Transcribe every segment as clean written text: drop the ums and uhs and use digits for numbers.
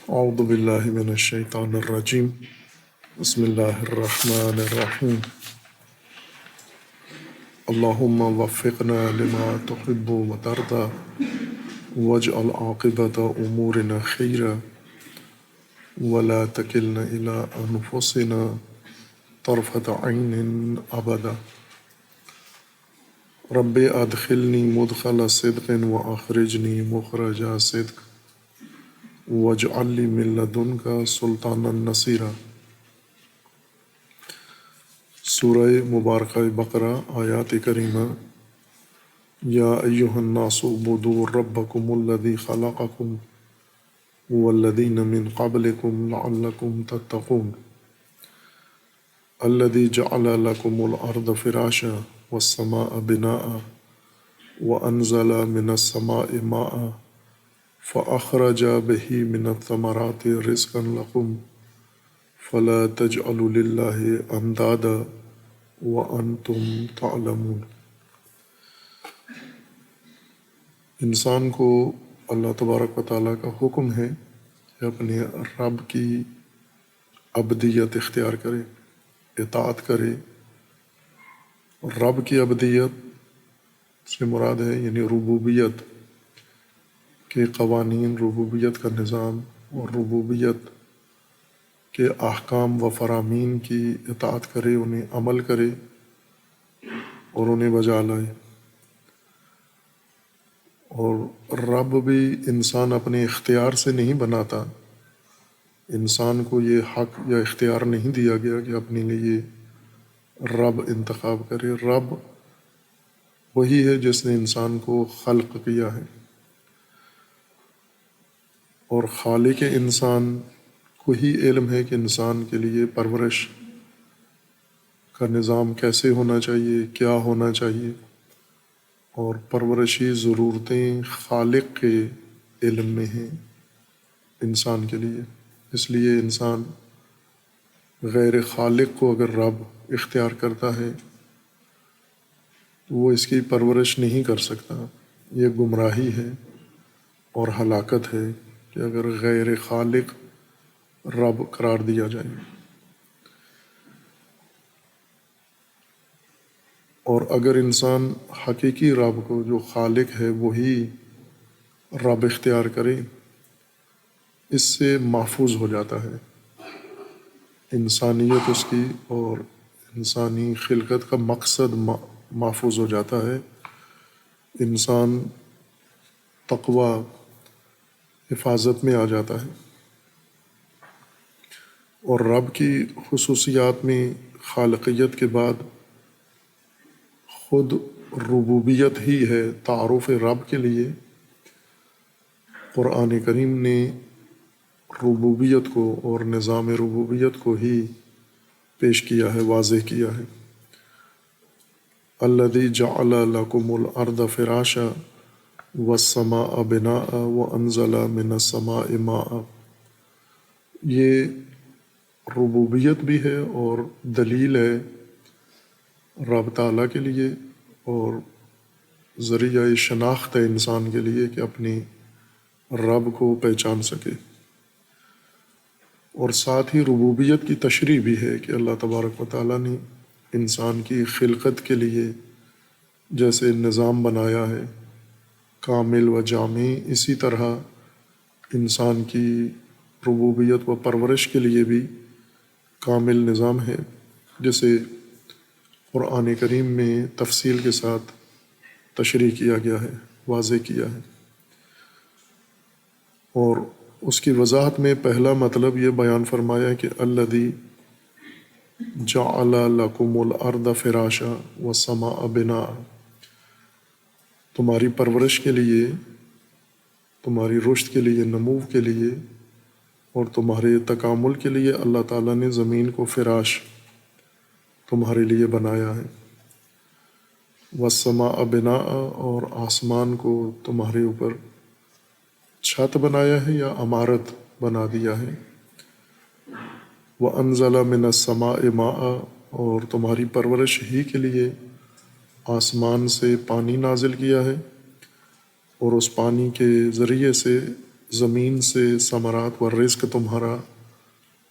اعوذ باللہ من الشیطان الرجیم بسم اللہ الرحمن الرحیم اللہم وفقنا لما تحب وترضى واجعل عاقبۃ امورنا خیرا ولا تکلنا الی انفسنا طرفۃ عین ابدا رب ادخلنی مدخل صدق واخرجنی مخرج صدق واجعل لی من لدنک سلطانا نصیرا۔ سورہ مبارکہ بقرہ آیات کریمہ۔ یا ایہا الناس اعبدوا ربکم الذی خلقکم والذین من قبلکم لعلکم تتقون الذی جعل لکم الارض فراشا والسماء بناء وانزل من السماء ماء فأخرج به من الثمرات رزقا لكم فلا تجعلوا لله اندادا وانتم تعلمون۔ انسان کو اللہ تبارک و تعالیٰ کا حکم ہے کہ اپنے رب کی عبدیت اختیار کرے، اطاعت کرے۔ رب کی عبدیت سے مراد ہے یعنی ربوبیت کے قوانین، ربوبیت کا نظام اور ربوبیت کے احکام و فرامین کی اطاعت کرے، انہیں عمل کرے اور انہیں بجا لائے۔ اور رب بھی انسان اپنے اختیار سے نہیں بناتا، انسان کو یہ حق یا اختیار نہیں دیا گیا کہ اپنے لیے رب انتخاب کرے۔ رب وہی ہے جس نے انسان کو خلق کیا ہے، اور خالق انسان کو ہی علم ہے کہ انسان کے لیے پرورش کا نظام کیسے ہونا چاہیے، کیا ہونا چاہیے، اور پرورشی ضرورتیں خالق کے علم میں ہیں انسان کے لیے۔ اس لیے انسان غیر خالق کو اگر رب اختیار کرتا ہے تو وہ اس کی پرورش نہیں کر سکتا۔ یہ گمراہی ہے اور ہلاکت ہے کہ اگر غیر خالق رب قرار دیا جائے۔ اور اگر انسان حقیقی رب کو جو خالق ہے وہی رب اختیار کرے، اس سے محفوظ ہو جاتا ہے انسانیت اس کی، اور انسانی خلقت کا مقصد محفوظ ہو جاتا ہے۔ انسان تقوی، حفاظت میں آ جاتا ہے۔ اور رب کی خصوصیات میں خالقیت کے بعد خود ربوبیت ہی ہے۔ تعارف رب کے لیے قرآن کریم نے ربوبیت کو اور نظام ربوبیت کو ہی پیش کیا ہے، واضح کیا ہے۔ الذی جعل لکم الارض فراشا والسماء بناء وانزل من السماء ماء۔ یہ ربوبیت بھی ہے اور دلیل ہے رب تعالیٰ کے لیے، اور ذریعہ شناخت ہے انسان کے لیے کہ اپنی رب کو پہچان سکے۔ اور ساتھ ہی ربوبیت کی تشریح بھی ہے کہ اللہ تبارک و تعالیٰ نے انسان کی خلقت کے لیے جیسے نظام بنایا ہے کامل و جامع، اسی طرح انسان کی ربوبیت و پرورش کے لیے بھی کامل نظام ہے، جسے قرآن کریم میں تفصیل کے ساتھ تشریح کیا گیا ہے، واضح کیا ہے۔ اور اس کی وضاحت میں پہلا مطلب یہ بیان فرمایا کہ الذی جعل لکم الارض فراشا والسماء بناء۔ تمہاری پرورش کے لیے، تمہاری رشد کے لیے، نمو کے لیے اور تمہارے تکامل کے لیے اللہ تعالیٰ نے زمین کو فراش تمہارے لیے بنایا ہے، والسماء بناء، اور آسمان کو تمہارے اوپر چھت بنایا ہے یا عمارت بنا دیا ہے، وَأَنزَلَ مِنَ السَّمَاءِ مَاءً، اور تمہاری پرورش ہی کے لیے آسمان سے پانی نازل کیا ہے، اور اس پانی کے ذریعے سے زمین سے ثمرات و رزق تمہارا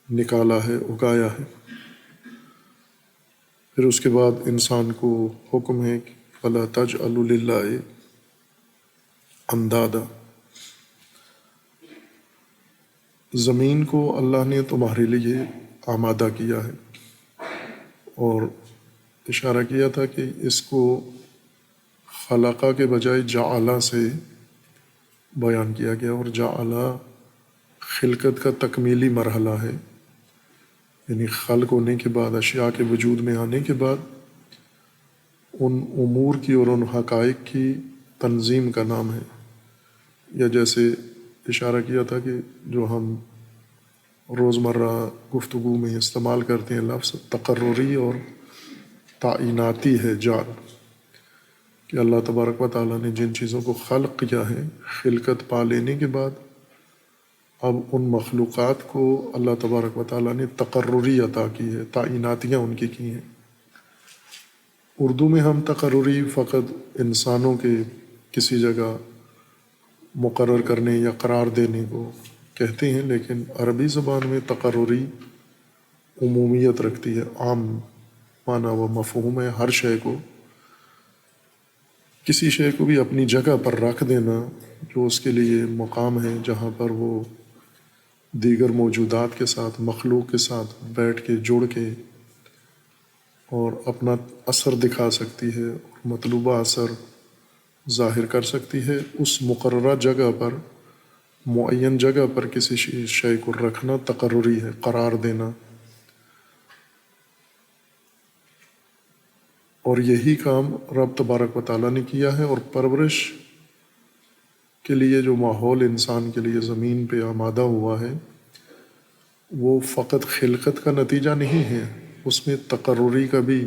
نکالا ہے، اگایا ہے۔ پھر اس کے بعد انسان کو حکم ہے کہ فَلَا تَجْعَلُوا لِلَّهِ اندادا، زمین کو اللہ نے تمہارے لیے آمادہ کیا ہے، اور اشارہ کیا تھا کہ اس کو خلقہ کے بجائے جعلہ سے بیان کیا گیا، اور جعلہ خلقت کا تکمیلی مرحلہ ہے، یعنی خلق ہونے کے بعد، اشیاء کے وجود میں آنے کے بعد ان امور کی اور ان حقائق کی تنظیم کا نام ہے۔ یا جیسے اشارہ کیا تھا کہ جو ہم روزمرہ گفتگو میں استعمال کرتے ہیں لفظ تقرری اور تعیناتی ہے جعل، کہ اللہ تبارک و تعالیٰ نے جن چیزوں کو خلق کیا ہے، خلقت پا لینے کے بعد اب ان مخلوقات کو اللہ تبارک و تعالیٰ نے تقرری عطا کی ہے، تعیناتیاں ان کی ہیں۔ اردو میں ہم تقرری فقط انسانوں کے کسی جگہ مقرر کرنے یا قرار دینے کو کہتے ہیں، لیکن عربی زبان میں تقرری عمومیت رکھتی ہے، عام معنی و مفہوم ہے۔ ہر شے کو، کسی شے کو بھی اپنی جگہ پر رکھ دینا جو اس کے لیے مقام ہے، جہاں پر وہ دیگر موجودات کے ساتھ، مخلوق کے ساتھ بیٹھ کے، جڑ کے اور اپنا اثر دکھا سکتی ہے، اور مطلوبہ اثر ظاہر کر سکتی ہے، اس مقررہ جگہ پر، معین جگہ پر کسی شے کو رکھنا تقرری ہے، قرار دینا۔ اور یہی کام رب تبارک و تعالیٰ نے کیا ہے، اور پرورش کے لیے جو ماحول انسان کے لیے زمین پہ آمادہ ہوا ہے، وہ فقط خلقت کا نتیجہ نہیں ہے، اس میں تقرری کا بھی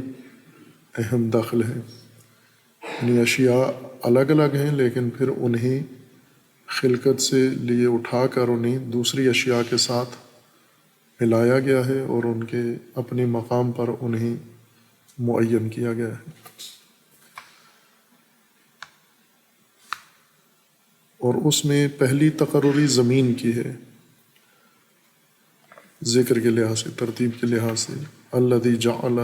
اہم دخل ہے۔ یعنی اشیاء الگ الگ ہیں، لیکن پھر انہیں خلقت سے لیے اٹھا کر انہیں دوسری اشیاء کے ساتھ ملایا گیا ہے، اور ان کے اپنے مقام پر انہیں معین کیا گیا ہے۔ اور اس میں پہلی تقرری زمین کی ہے، ذکر کے لحاظ سے، ترتیب کے لحاظ سے، الذی جعل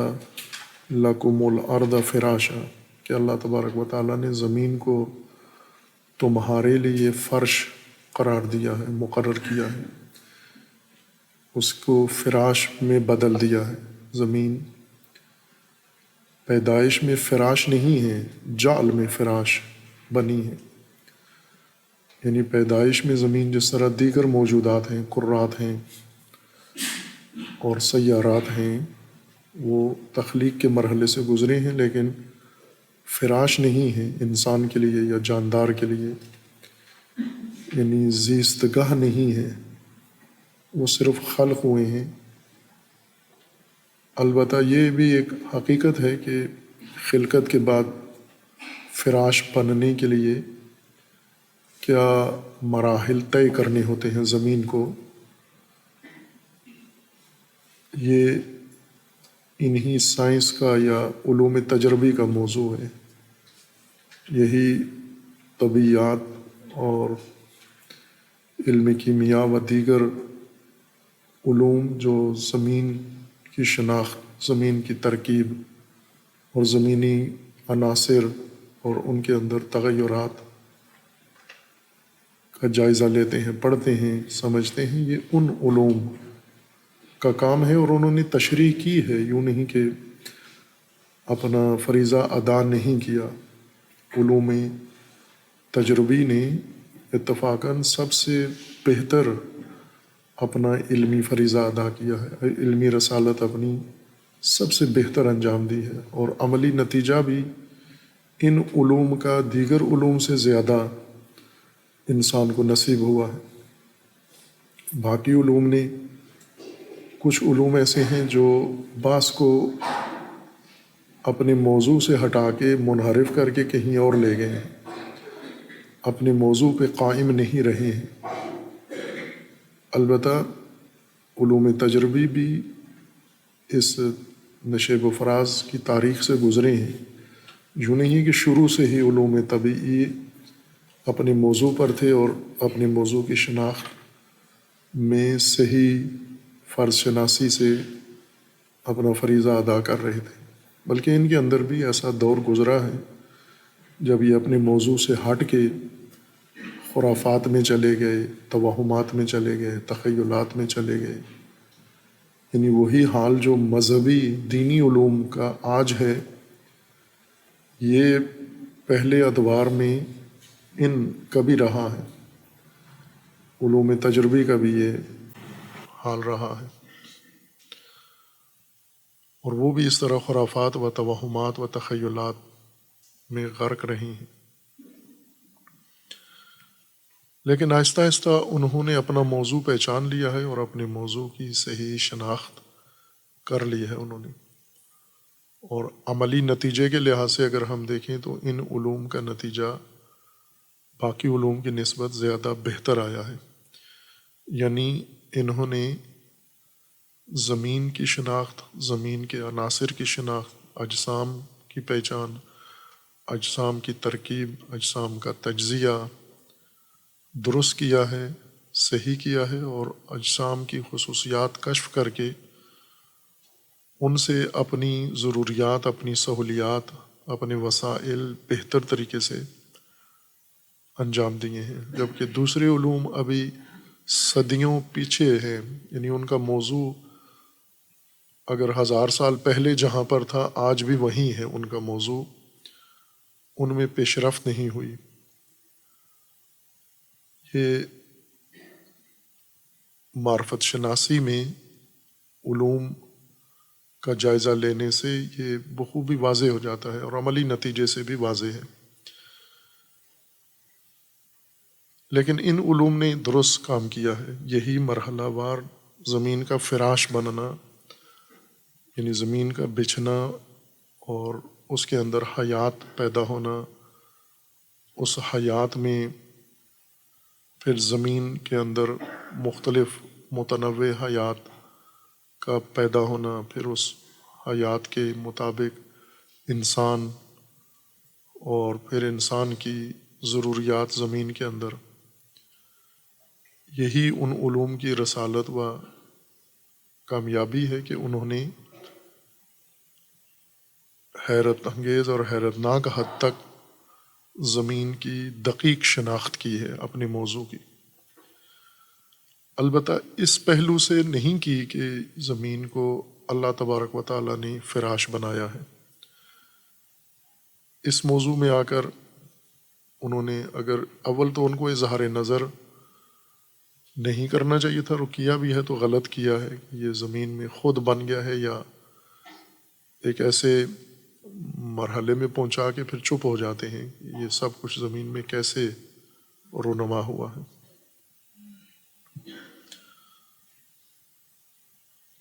لکم الارض فراشا، کہ اللہ تبارک و تعالیٰ نے زمین کو تمہارے لیے فرش قرار دیا ہے، مقرر کیا ہے، اس کو فراش میں بدل دیا ہے۔ زمین پیدائش میں فراش نہیں ہے، جعل میں فراش بنی ہے، یعنی پیدائش میں زمین جس طرح دیگر موجودات ہیں، کرات ہیں اور سیارات ہیں، وہ تخلیق کے مرحلے سے گزرے ہیں، لیکن فراش نہیں ہے انسان کے لیے یا جاندار کے لیے، یعنی زیستگاہ نہیں ہے، وہ صرف خلق ہوئے ہیں۔ البتہ یہ بھی ایک حقیقت ہے کہ خلقت کے بعد فراش بننے کے لیے کیا مراحل طے کرنے ہوتے ہیں زمین کو، یہ انہی سائنس کا یا علوم تجربی کا موضوع ہے۔ یہی طبیعیات اور علم کیمیا و دیگر علوم جو زمین کی شناخت، زمین کی ترکیب اور زمینی عناصر اور ان کے اندر تغیرات کا جائزہ لیتے ہیں، پڑھتے ہیں، سمجھتے ہیں، یہ ان علوم کا کام ہے، اور انہوں نے تشریح کی ہے، یوں نہیں کہ اپنا فریضہ ادا نہیں کیا۔ علوم تجربی نے اتفاقاً سب سے بہتر اپنا علمی فریضہ ادا کیا ہے، علمی رسالت اپنی سب سے بہتر انجام دی ہے، اور عملی نتیجہ بھی ان علوم کا دیگر علوم سے زیادہ انسان کو نصیب ہوا ہے۔ باقی علوم نے، کچھ علوم ایسے ہیں جو بعض کو اپنے موضوع سے ہٹا کے منحرف کر کے کہیں اور لے گئے ہیں، اپنے موضوع پہ قائم نہیں رہے ہیں۔ البتہ علوم تجربی بھی اس نشیب و فراز کی تاریخ سے گزرے ہیں، یوں نہیں کہ شروع سے ہی علوم طبیعی اپنے موضوع پر تھے اور اپنے موضوع کی شناخت میں صحیح فرض شناسی سے اپنا فریضہ ادا کر رہے تھے، بلکہ ان کے اندر بھی ایسا دور گزرا ہے جب یہ اپنے موضوع سے ہٹ کے خرافات میں چلے گئے، توہمات میں چلے گئے، تخیلات میں چلے گئے. یعنی وہی حال جو مذہبی دینی علوم کا آج ہے، یہ پہلے ادوار میں ان کا بھی رہا ہے، علوم تجربی کا بھی یہ حال رہا ہے، اور وہ بھی اس طرح خرافات و توہمات و تخیلات میں غرق رہی ہیں. لیکن آہستہ آہستہ انہوں نے اپنا موضوع پہچان لیا ہے اور اپنے موضوع کی صحیح شناخت کر لی ہے انہوں نے، اور عملی نتیجے کے لحاظ سے اگر ہم دیکھیں تو ان علوم کا نتیجہ باقی علوم کی نسبت زیادہ بہتر آیا ہے. یعنی انہوں نے زمین کی شناخت، زمین کے عناصر کی شناخت، اجسام کی پہچان، اجسام کی ترکیب، اجسام کا تجزیہ درست کیا ہے، صحیح کیا ہے، اور اجسام کی خصوصیات کشف کر کے ان سے اپنی ضروریات، اپنی سہولیات، اپنے وسائل بہتر طریقے سے انجام دیے ہیں. جبکہ دوسرے علوم ابھی صدیوں پیچھے ہیں، یعنی ان کا موضوع اگر 1000 سال پہلے جہاں پر تھا آج بھی وہیں ہے ان کا موضوع، ان میں پیش رفت نہیں ہوئی. یہ معرفت شناسی میں علوم کا جائزہ لینے سے یہ بخوبی واضح ہو جاتا ہے، اور عملی نتیجے سے بھی واضح ہے. لیکن ان علوم نے درست کام کیا ہے. یہی مرحلہ وار زمین کا فراش بننا، یعنی زمین کا بچھنا اور اس کے اندر حیات پیدا ہونا، اس حیات میں پھر زمین کے اندر مختلف متنوع حیات کا پیدا ہونا، پھر اس حیات کے مطابق انسان، اور پھر انسان کی ضروریات زمین کے اندر. یہی ان علوم کی رسالت و کامیابی ہے کہ انہوں نے حیرت انگیز اور حیرت ناک حد تک زمین کی دقیق شناخت کی ہے اپنے موضوع کی. البتہ اس پہلو سے نہیں کی کہ زمین کو اللہ تبارک و تعالیٰ نے فراش بنایا ہے. اس موضوع میں آ کر انہوں نے، اگر اول تو ان کو اظہار نظر نہیں کرنا چاہیے تھا، اور کیا بھی ہے تو غلط کیا ہے، کہ یہ زمین میں خود بن گیا ہے، یا ایک ایسے مرحلے میں پہنچا کے پھر چپ ہو جاتے ہیں کہ یہ سب کچھ زمین میں کیسے رونما ہوا ہے.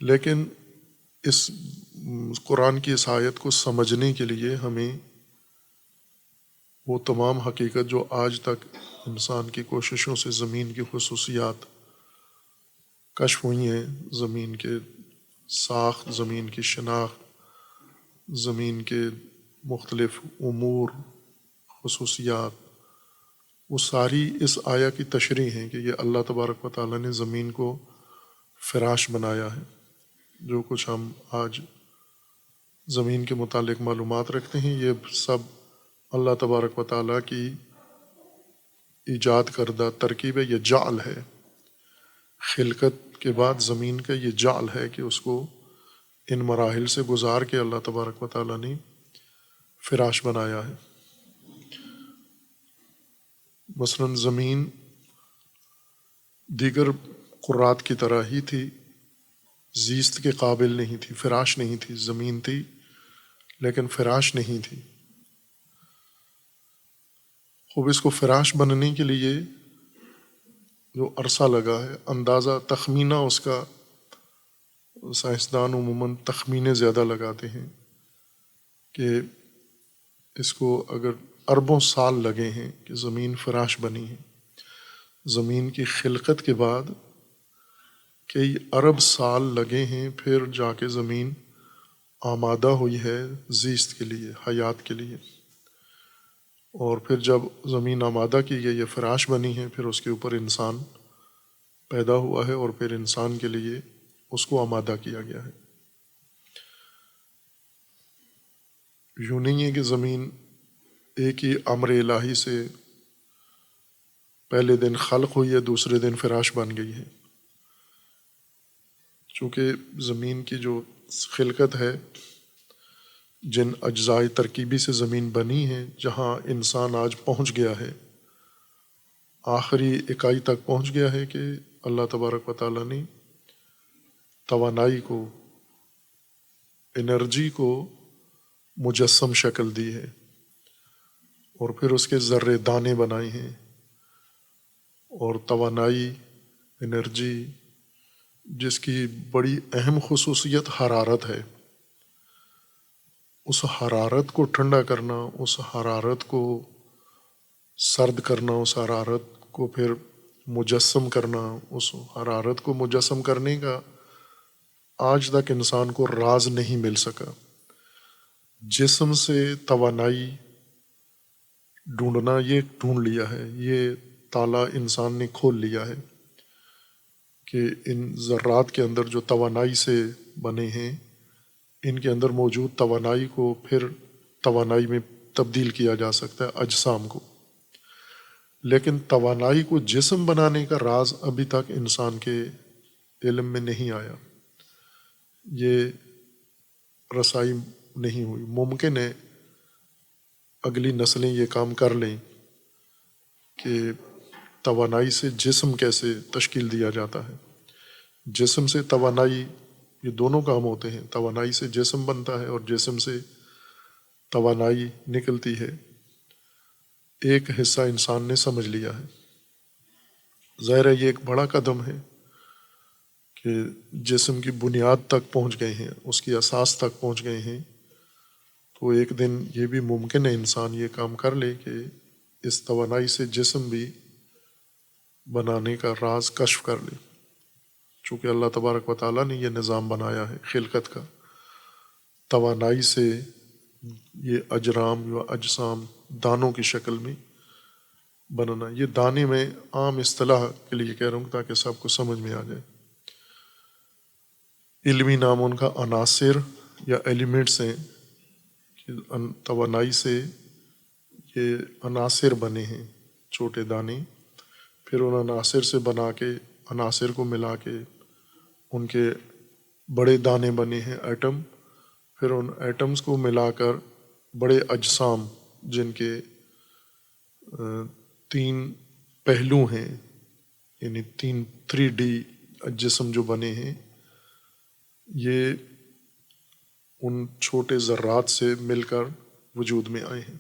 لیکن اس قرآن کی اس آیت کو سمجھنے کے لیے ہمیں وہ تمام حقیقت جو آج تک انسان کی کوششوں سے زمین کی خصوصیات کشف ہوئی ہیں، زمین کے ساخت، زمین کی شناخت، زمین کے مختلف امور، خصوصیات، وہ ساری اس آیا کی تشریح ہیں کہ یہ اللہ تبارک و تعالیٰ نے زمین کو فراش بنایا ہے. جو کچھ ہم آج زمین کے متعلق معلومات رکھتے ہیں، یہ سب اللہ تبارک و تعالیٰ کی ایجاد کردہ ترکیب ہے. یہ جعل ہے، خلقت کے بعد زمین کا یہ جعل ہے کہ اس کو ان مراحل سے گزار کے اللہ تبارک و تعالیٰ نے فراش بنایا ہے. مثلا زمین دیگر قرات کی طرح ہی تھی، زیست کے قابل نہیں تھی، فراش نہیں تھی. زمین تھی لیکن فراش نہیں تھی. خوب اس کو فراش بننے کے لیے جو عرصہ لگا ہے، اندازہ تخمینہ اس کا، سائنسدان عموماً تخمینے زیادہ لگاتے ہیں کہ اس کو اگر اربوں سال لگے ہیں کہ زمین فراش بنی ہے. زمین کی خلقت کے بعد کئی ارب سال لگے ہیں پھر جا کے زمین آمادہ ہوئی ہے زیست کے لیے، حیات کے لیے. اور پھر جب زمین آمادہ کی گئی، یہ فراش بنی ہے، پھر اس کے اوپر انسان پیدا ہوا ہے اور پھر انسان کے لیے اس کو آمادہ کیا گیا ہے۔ یوں نہیں ہے کہ زمین ایک ہی امر الہی سے پہلے دن خلق ہوئی ہے، دوسرے دن فراش بن گئی ہے۔ چونکہ زمین کی جو خلقت ہے، جن اجزاء ترکیبی سے زمین بنی ہے، جہاں انسان آج پہنچ گیا ہے، آخری اکائی تک پہنچ گیا ہے کہ اللہ تبارک و تعالیٰ نے توانائی کو، انرجی کو مجسم شکل دی ہے، اور پھر اس کے ذرے دانے بنائے ہیں، اور توانائی، انرجی جس کی بڑی اہم خصوصیت حرارت ہے، اس حرارت کو ٹھنڈا کرنا، اس حرارت کو سرد کرنا، اس حرارت کو پھر مجسم کرنا، اس حرارت کو مجسم کرنے کا آج تک انسان کو راز نہیں مل سکا۔ جسم سے توانائی ڈھونڈنا، یہ ڈھونڈ لیا ہے، یہ تالا انسان نے کھول لیا ہے کہ ان ذرات کے اندر جو توانائی سے بنے ہیں، ان کے اندر موجود توانائی کو پھر توانائی میں تبدیل کیا جا سکتا ہے، اجسام کو۔ لیکن توانائی کو جسم بنانے کا راز ابھی تک انسان کے علم میں نہیں آیا، یہ رسائی نہیں ہوئی۔ ممکن ہے اگلی نسلیں یہ کام کر لیں کہ توانائی سے جسم کیسے تشکیل دیا جاتا ہے۔ جسم سے توانائی، یہ دونوں کام ہوتے ہیں، توانائی سے جسم بنتا ہے اور جسم سے توانائی نکلتی ہے۔ ایک حصہ انسان نے سمجھ لیا ہے۔ ظاہر ہے یہ ایک بڑا قدم ہے کہ جسم کی بنیاد تک پہنچ گئے ہیں، اس کی اساس تک پہنچ گئے ہیں، تو ایک دن یہ بھی ممکن ہے انسان یہ کام کر لے کہ اس توانائی سے جسم بھی بنانے کا راز کشف کر لے، چونکہ اللہ تبارک و تعالیٰ نے یہ نظام بنایا ہے خلقت کا۔ توانائی سے یہ اجرام و اجسام دانوں کی شکل میں بننا، یہ دانے میں عام اصطلاح کے لیے کہہ رہا ہوں تاکہ سب کو سمجھ میں آ جائے۔ علمی نام ان کا عناصر یا ایلیمنٹس ہیں، کہ توانائی سے یہ عناصر بنے ہیں، چھوٹے دانے، پھر ان عناصر سے بنا کے، عناصر کو ملا کے ان کے بڑے دانے بنے ہیں، ایٹم، پھر ان ایٹمز کو ملا کر بڑے اجسام، جن کے 3 پہلو ہیں، یعنی 3D جسم جو بنے ہیں، یہ ان چھوٹے ذرات سے مل کر وجود میں آئے ہیں۔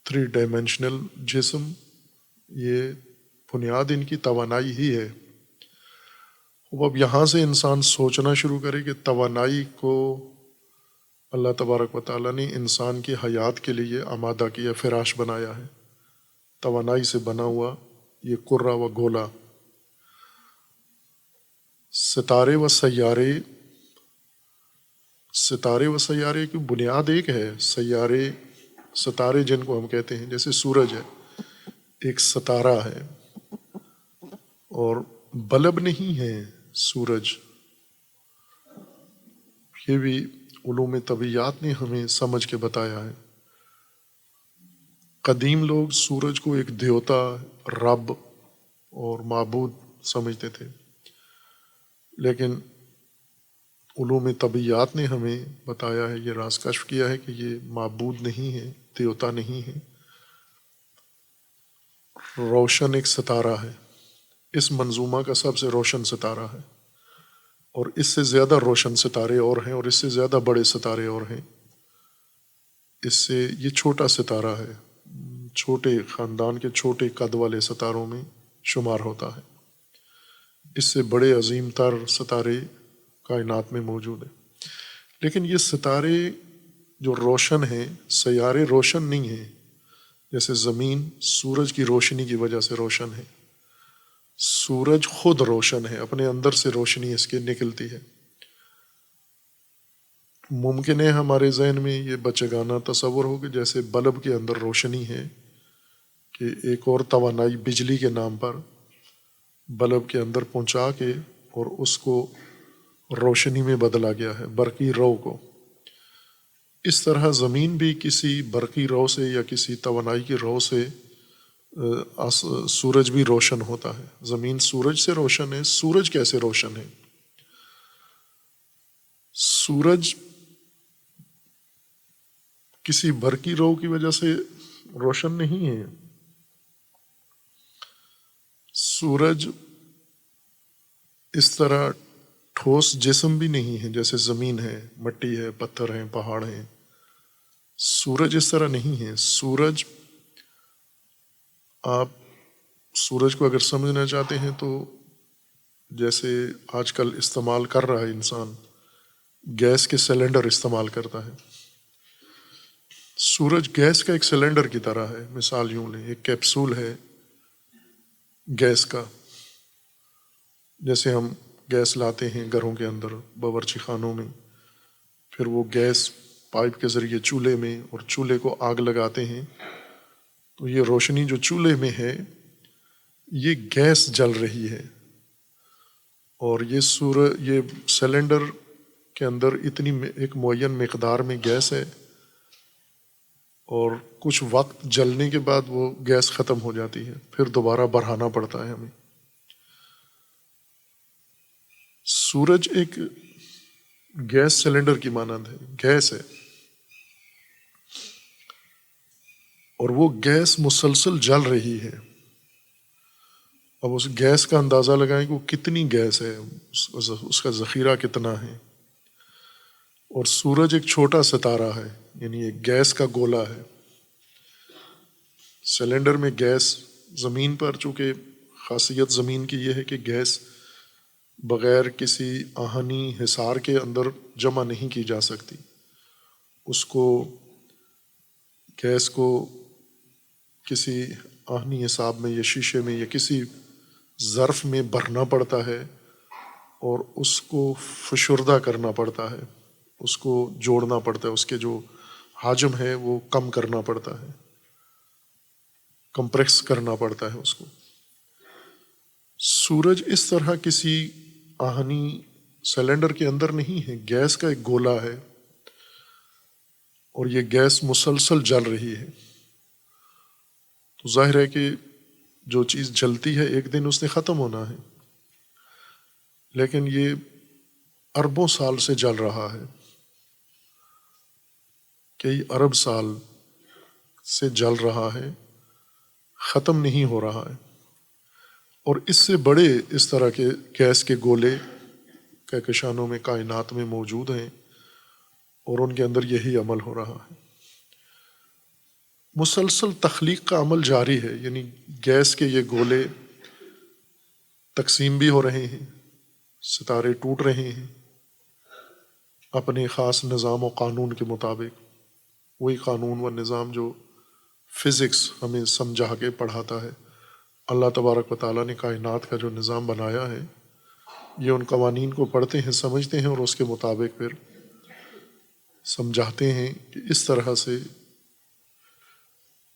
3 ڈائمینشنل جسم، یہ بنیاد ان کی توانائی ہی ہے۔ اب یہاں سے انسان سوچنا شروع کرے کہ توانائی کو اللہ تبارک و تعالیٰ نے انسان کی حیات کے لیے آمادہ کیا، فراش بنایا ہے، توانائی سے بنا ہوا یہ کرہ و گولا۔ ستارے و سیارے، ستارے و سیارے کی بنیاد ایک ہے۔ ستارے جن کو ہم کہتے ہیں، جیسے سورج ہے، ایک ستارہ ہے، اور بلب نہیں ہے سورج۔ یہ بھی علوم طبیعیات نے ہمیں سمجھ کے بتایا ہے۔ قدیم لوگ سورج کو ایک دیوتا، رب اور معبود سمجھتے تھے، لیکن علوم طبیعیات نے ہمیں بتایا ہے، یہ راز کشف کیا ہے کہ یہ معبود نہیں ہے، دیوتا نہیں ہے، روشن ایک ستارہ ہے، اس منظومہ کا سب سے روشن ستارہ ہے، اور اس سے زیادہ روشن ستارے اور ہیں، اور اس سے زیادہ بڑے ستارے اور ہیں۔ اس سے یہ چھوٹا ستارہ ہے، چھوٹے خاندان کے چھوٹے قد والے ستاروں میں شمار ہوتا ہے۔ اس سے بڑے عظیم تر ستارے کائنات میں موجود ہیں، لیکن یہ ستارے جو روشن ہیں، سیارے روشن نہیں ہیں۔ جیسے زمین سورج کی روشنی کی وجہ سے روشن ہے، سورج خود روشن ہے، اپنے اندر سے روشنی اس کے نکلتی ہے۔ ممکن ہے ہمارے ذہن میں یہ بچگانہ تصور ہو کہ جیسے بلب کے اندر روشنی ہے، کہ ایک اور توانائی بجلی کے نام پر بلب کے اندر پہنچا کے اور اس کو روشنی میں بدلا گیا ہے، برقی رو کو۔ اس طرح زمین بھی کسی برقی رو سے یا کسی توانائی کی رو سے، سورج بھی روشن ہوتا ہے۔ زمین سورج سے روشن ہے۔ سورج کیسے روشن ہے؟ سورج کسی برقی رو کی وجہ سے روشن نہیں ہے۔ سورج اس طرح ٹھوس جسم بھی نہیں ہے جیسے زمین ہے، مٹی ہے، پتھر ہیں، پہاڑ ہیں۔ سورج اس طرح نہیں ہے۔ سورج، آپ سورج کو اگر سمجھنا چاہتے ہیں تو جیسے آج کل استعمال کر رہا ہے انسان، گیس کے سلنڈر استعمال کرتا ہے۔ سورج گیس کا ایک سلنڈر کی طرح ہے، مثال یوں لیں، ایک کیپسول ہے گیس کا۔ جیسے ہم گیس لاتے ہیں گھروں کے اندر، باورچی خانوں میں، پھر وہ گیس پائپ کے ذریعے چولہے میں، اور چولہے کو آگ لگاتے ہیں، تو یہ روشنی جو چولہے میں ہے یہ گیس جل رہی ہے، اور یہ سلنڈر کے اندر اتنی ایک معین مقدار میں گیس ہے، اور کچھ وقت جلنے کے بعد وہ گیس ختم ہو جاتی ہے، پھر دوبارہ بڑھانا پڑتا ہے ہمیں۔ سورج ایک گیس سلنڈر کی مانند ہے، گیس ہے، اور وہ گیس مسلسل جل رہی ہے۔ اب اس گیس کا اندازہ لگائیں کہ وہ کتنی گیس ہے، اس کا ذخیرہ کتنا ہے۔ اور سورج ایک چھوٹا ستارہ ہے، یعنی ایک گیس کا گولا ہے۔ سلنڈر میں گیس، زمین پر چونکہ خاصیت زمین کی یہ ہے کہ گیس بغیر کسی آہنی حصار کے اندر جمع نہیں کی جا سکتی، گیس کو کسی آہنی حساب میں یا شیشے میں یا کسی ظرف میں بھرنا پڑتا ہے، اور اس کو فشردہ کرنا پڑتا ہے، اس کو جوڑنا پڑتا ہے، اس کے جو حجم ہے وہ کم کرنا پڑتا ہے، کمپریس کرنا پڑتا ہے اس کو۔ سورج اس طرح کسی آہنی سلنڈر کے اندر نہیں ہے، گیس کا ایک گولا ہے، اور یہ گیس مسلسل جل رہی ہے۔ تو ظاہر ہے کہ جو چیز جلتی ہے ایک دن اس نے ختم ہونا ہے، لیکن یہ اربوں سال سے جل رہا ہے، کئی ارب سال سے جل رہا ہے، ختم نہیں ہو رہا ہے۔ اور اس سے بڑے اس طرح کے گیس کے گولے کہکشانوں میں، کائنات میں موجود ہیں، اور ان کے اندر یہی عمل ہو رہا ہے۔ مسلسل تخلیق کا عمل جاری ہے، یعنی گیس کے یہ گولے تقسیم بھی ہو رہے ہیں، ستارے ٹوٹ رہے ہیں اپنے خاص نظام و قانون کے مطابق، وہی قانون و نظام جو فزکس ہمیں سمجھا کے پڑھاتا ہے۔ اللہ تبارک و تعالیٰ نے کائنات کا جو نظام بنایا ہے، یہ ان قوانین کو پڑھتے ہیں، سمجھتے ہیں، اور اس کے مطابق پھر سمجھاتے ہیں کہ اس طرح سے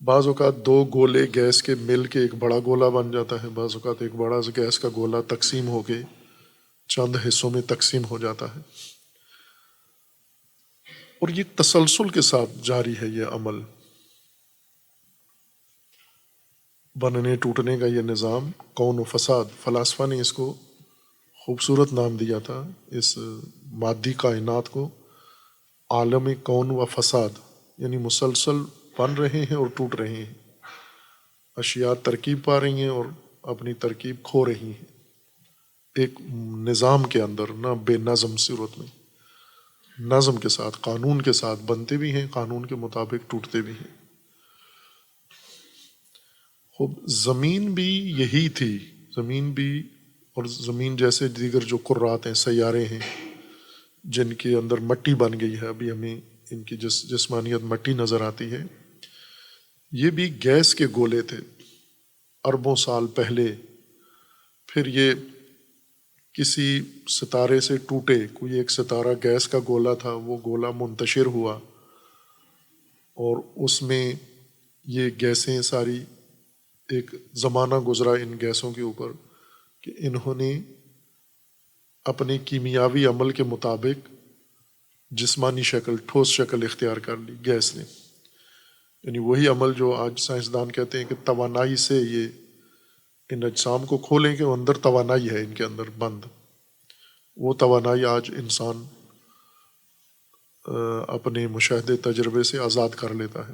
بعض اوقات دو گولے گیس کے مل کے ایک بڑا گولا بن جاتا ہے، بعض اوقات ایک بڑا گیس کا گولا تقسیم ہو کے چند حصوں میں تقسیم ہو جاتا ہے، اور یہ تسلسل کے ساتھ جاری ہے یہ عمل، بننے ٹوٹنے کا یہ نظام، کون و فساد۔ فلاسفہ نے اس کو خوبصورت نام دیا تھا، اس مادی کائنات کو، عالم کون و فساد، یعنی مسلسل بن رہے ہیں اور ٹوٹ رہے ہیں، اشیاء ترکیب پا رہی ہیں اور اپنی ترکیب کھو رہی ہیں، ایک نظام کے اندر، نہ بے نظم صورت میں، نظم کے ساتھ، قانون کے ساتھ بنتے بھی ہیں، قانون کے مطابق ٹوٹتے بھی ہیں۔ خوب، زمین بھی یہی تھی، زمین بھی، اور زمین جیسے دیگر جو کرات ہیں، سیارے ہیں، جن کے اندر مٹی بن گئی ہے، ابھی ہمیں ان کی جسمانیت مٹی نظر آتی ہے، یہ بھی گیس کے گولے تھے اربوں سال پہلے۔ پھر یہ کسی ستارے سے ٹوٹے، کوئی ایک ستارہ گیس کا گولا تھا، وہ گولا منتشر ہوا اور اس میں یہ گیسیں ساری، ایک زمانہ گزرا ان گیسوں کے اوپر کہ انہوں نے اپنے کیمیاوی عمل کے مطابق جسمانی شکل، ٹھوس شکل اختیار کر لی گیس نے. یعنی وہی عمل جو آج سائنسدان کہتے ہیں کہ توانائی سے یہ ان اجسام کو کھولیں کہ اندر توانائی ہے ان کے اندر بند، وہ توانائی آج انسان اپنے مشاہدے تجربے سے آزاد کر لیتا ہے،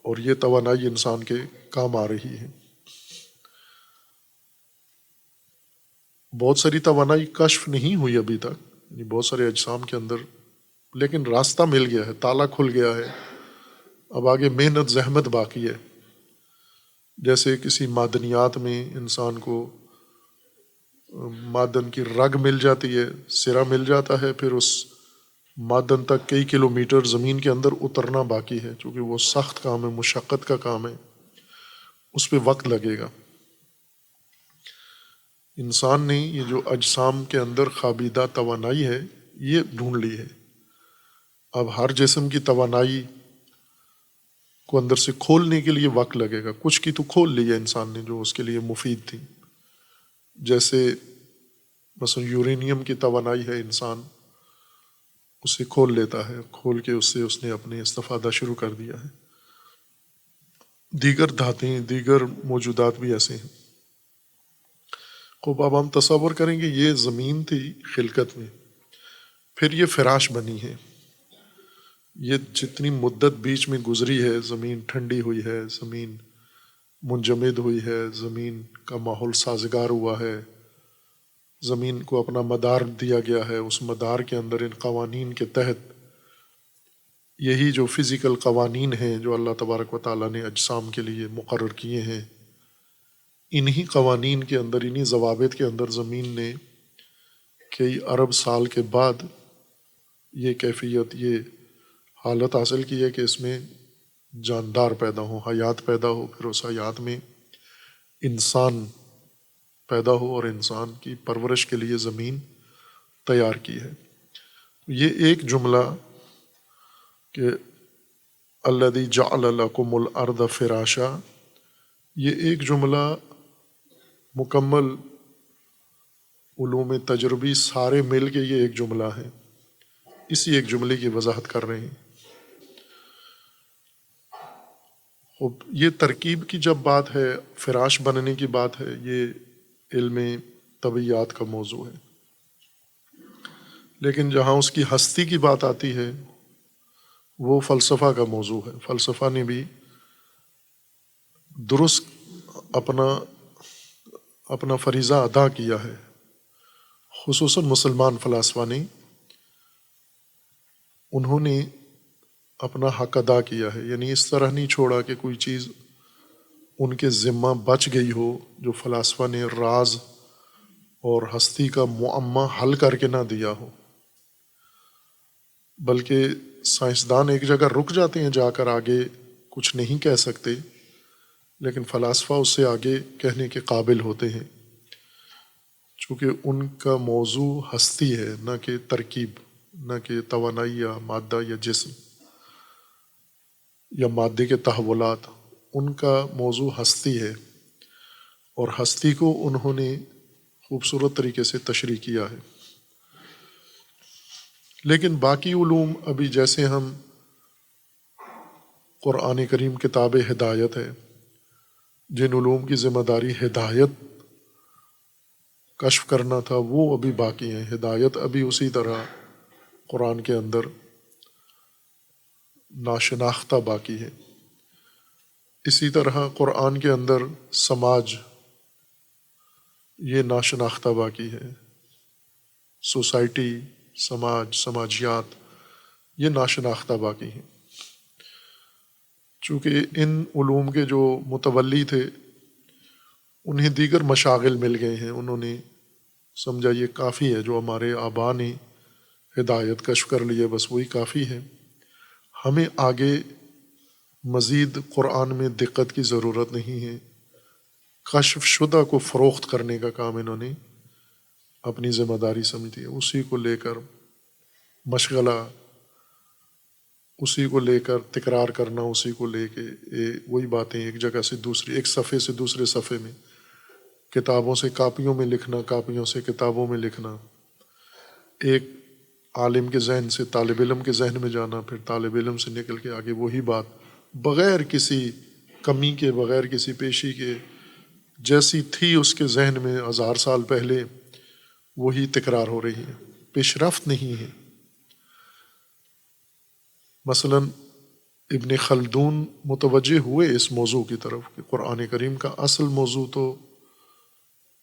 اور یہ توانائی انسان کے کام آ رہی ہے. بہت ساری توانائی کشف نہیں ہوئی ابھی تک، یعنی بہت سارے اجسام کے اندر، لیکن راستہ مل گیا ہے، تالا کھل گیا ہے. اب آگے محنت زحمت باقی ہے. جیسے کسی معدنیات میں انسان کو معدن کی رگ مل جاتی ہے، سرا مل جاتا ہے، پھر اس معدن تک کئی کلومیٹر زمین کے اندر اترنا باقی ہے، چونکہ وہ سخت کام ہے، مشقت کا کام ہے، اس پہ وقت لگے گا. انسان نے یہ جو اجسام کے اندر خوابیدہ توانائی ہے یہ ڈھونڈ لی ہے. اب ہر جسم کی توانائی کو اندر سے کھولنے کے لیے وقت لگے گا. کچھ کی تو کھول لی ہے انسان نے جو اس کے لیے مفید تھی، جیسے مثلا یورینیم کی توانائی ہے، انسان اسے کھول لیتا ہے، کھول کے اس سے اس نے اپنے استفادہ شروع کر دیا ہے. دیگر دھاتیں، دیگر موجودات بھی ایسے ہیں. خوب اب ہم تصور کریں گے یہ زمین تھی خلقت میں، پھر یہ فراش بنی ہے. یہ جتنی مدت بیچ میں گزری ہے، زمین ٹھنڈی ہوئی ہے، زمین منجمد ہوئی ہے، زمین کا ماحول سازگار ہوا ہے، زمین کو اپنا مدار دیا گیا ہے. اس مدار کے اندر ان قوانین کے تحت، یہی جو فزیکل قوانین ہیں جو اللہ تبارک و تعالیٰ نے اجسام کے لیے مقرر کیے ہیں، انہی قوانین کے اندر، انہی ضوابط کے اندر زمین نے کئی ارب سال کے بعد یہ کیفیت، یہ حالت حاصل کی ہے کہ اس میں جاندار پیدا ہو، حیات پیدا ہو، پھر اس حیات میں انسان پیدا ہو اور انسان کی پرورش کے لیے زمین تیار کی ہے. یہ ایک جملہ کہ الذی جعل لکم الارض فراشا، یہ ایک جملہ مکمل علوم تجربی سارے مل کے یہ ایک جملہ ہے، اسی ایک جملے کی وضاحت کر رہے ہیں. یہ ترکیب کی جب بات ہے، فراش بننے کی بات ہے، یہ علم طبیعیات کا موضوع ہے. لیکن جہاں اس کی ہستی کی بات آتی ہے وہ فلسفہ کا موضوع ہے. فلسفہ نے بھی درست اپنا فریضہ ادا کیا ہے، خصوصاً مسلمان فلاسفہ نے، انہوں نے اپنا حق ادا کیا ہے. یعنی اس طرح نہیں چھوڑا کہ کوئی چیز ان کے ذمہ بچ گئی ہو جو فلاسفہ نے راز اور ہستی کا معمہ حل کر کے نہ دیا ہو، بلکہ سائنسدان ایک جگہ رک جاتے ہیں، جا کر آگے کچھ نہیں کہہ سکتے، لیکن فلاسفہ اس سے آگے کہنے کے قابل ہوتے ہیں، چونکہ ان کا موضوع ہستی ہے، نہ کہ ترکیب، نہ کہ توانائی یا مادہ یا جسم یا مادے کے تحولات. ان کا موضوع ہستی ہے، اور ہستی کو انہوں نے خوبصورت طریقے سے تشریح کیا ہے. لیکن باقی علوم، ابھی جیسے ہم قرآن کریم کتاب ہدایت ہے، جن علوم کی ذمہ داری ہدایت کشف کرنا تھا وہ ابھی باقی ہیں. ہدایت ابھی اسی طرح قرآن کے اندر ناشناختہ باقی ہے. اسی طرح قرآن کے اندر سماج، یہ ناشناختہ باقی ہے. سوسائٹی، سماج، سماجیات، یہ ناشناختہ باقی ہیں. چونکہ ان علوم کے جو متولی تھے انہیں دیگر مشاغل مل گئے ہیں، انہوں نے سمجھا یہ کافی ہے، جو ہمارے آباء نے ہدایت کشف کر لی ہے بس وہی کافی ہے، ہمیں آگے مزید قرآن میں دقت کی ضرورت نہیں ہے. کشف شدہ کو فروخت کرنے کا کام انہوں نے اپنی ذمہ داری سمجھی ہے، اسی کو لے کر مشغلہ، اسی کو لے کر تکرار کرنا، اسی کو لے کے وہی باتیں ایک جگہ سے دوسری، ایک صفحے سے دوسرے صفحے میں، کتابوں سے کاپیوں میں لکھنا، کاپیوں سے کتابوں میں لکھنا، ایک عالم کے ذہن سے طالب علم کے ذہن میں جانا، پھر طالب علم سے نکل کے آگے وہی بات بغیر کسی کمی کے، بغیر کسی پیشی کے، جیسی تھی اس کے ذہن میں 1000 سال پہلے، وہی تکرار ہو رہی ہے، پیش رفت نہیں ہے۔ مثلا ابن خلدون متوجہ ہوئے اس موضوع کی طرف کہ قرآن کریم کا اصل موضوع تو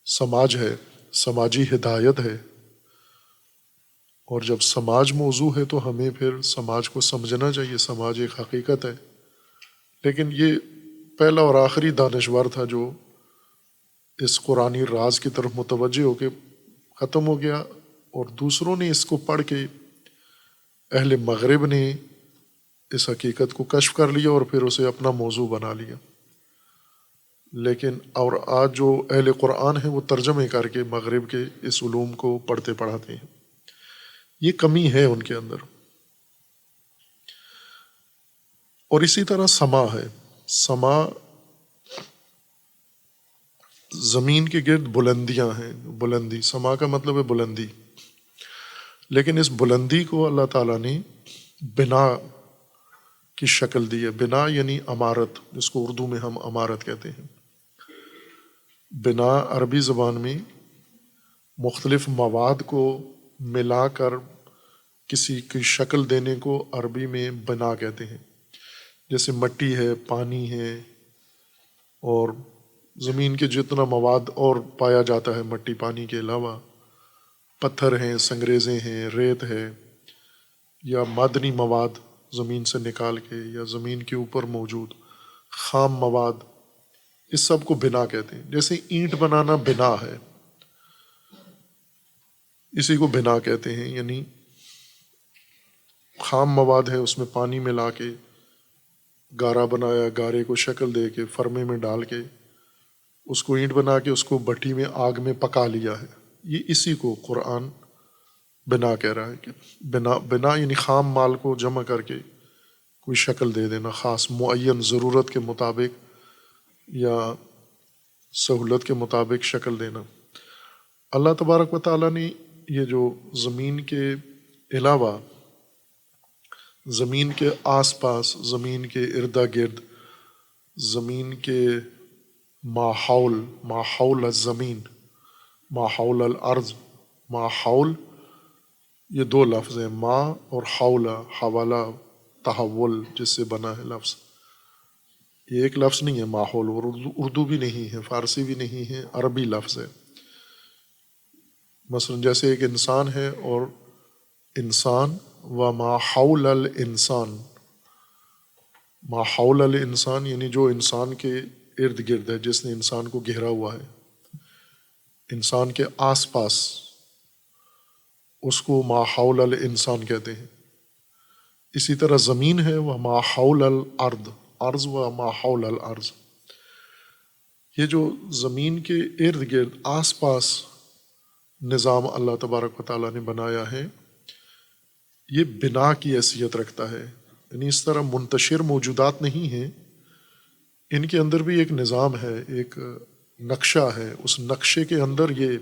سماج ہے، سماجی ہدایت ہے، اور جب سماج موضوع ہے تو ہمیں پھر سماج کو سمجھنا چاہیے، سماج ایک حقیقت ہے۔ لیکن یہ پہلا اور آخری دانشور تھا جو اس قرآنی راز کی طرف متوجہ ہو کے ختم ہو گیا، اور دوسروں نے اس کو پڑھ کے، اہل مغرب نے اس حقیقت کو کشف کر لیا اور پھر اسے اپنا موضوع بنا لیا۔ لیکن اور آج جو اہل قرآن ہیں وہ ترجمے کر کے مغرب کے اس علوم کو پڑھتے پڑھاتے ہیں، یہ کمی ہے ان کے اندر۔ اور اسی طرح سما ہے، سما زمین کے گرد بلندیاں ہیں، بلندی، سما کا مطلب ہے بلندی، لیکن اس بلندی کو اللہ تعالیٰ نے بنا کی شکل دی ہے۔ بنا یعنی عمارت، جس کو اردو میں ہم عمارت کہتے ہیں۔ بنا عربی زبان میں مختلف مواد کو ملا کر کسی کی شکل دینے کو عربی میں بنا کہتے ہیں، جیسے مٹی ہے، پانی ہے، اور زمین کے جتنا مواد اور پایا جاتا ہے مٹی پانی کے علاوہ، پتھر ہیں، سنگریزیں ہیں، ریت ہے، یا معدنی مواد زمین سے نکال کے، یا زمین کے اوپر موجود خام مواد، اس سب کو بنا کہتے ہیں۔ جیسے اینٹ بنانا بنا ہے، اسی کو بنا کہتے ہیں، یعنی خام مواد ہے، اس میں پانی ملا کے گارا بنایا، گارے کو شکل دے کے فرمے میں ڈال کے اس کو اینٹ بنا کے اس کو بھٹی میں آگ میں پکا لیا ہے۔ یہ اسی کو قرآن بنا کہہ رہا ہے کہ بنا یعنی خام مال کو جمع کر کے کوئی شکل دے دینا، خاص معین ضرورت کے مطابق یا سہولت کے مطابق شکل دینا۔ اللہ تبارک و تعالیٰ نے یہ جو زمین کے علاوہ زمین کے آس پاس، زمین کے ارد گرد، زمین کے ماحول الزمین، ماحول الارض، ماحول یہ دو لفظ ہیں، ما اور حولہ، حوالہ، تحول جس سے بنا ہے لفظ، یہ ایک لفظ نہیں ہے ماحول، اور اردو بھی نہیں ہے، فارسی بھی نہیں ہے، عربی لفظ ہے۔ مثلا جیسے ایک انسان ہے، اور انسان و ما حول الانسان، ما حول الانسان یعنی جو انسان کے ارد گرد ہے، جس نے انسان کو گھیرا ہوا ہے، انسان کے آس پاس، اس کو ما حول الانسان کہتے ہیں۔ اسی طرح زمین ہے وہ ما حول الارض، ارض و ما حول الارض، یہ جو زمین کے ارد گرد آس پاس نظام اللہ تبارک و تعالیٰ نے بنایا ہے، یہ بنا کی حیثیت رکھتا ہے، یعنی اس طرح منتشر موجودات نہیں ہیں، ان کے اندر بھی ایک نظام ہے، ایک نقشہ ہے، اس نقشے کے اندر یہ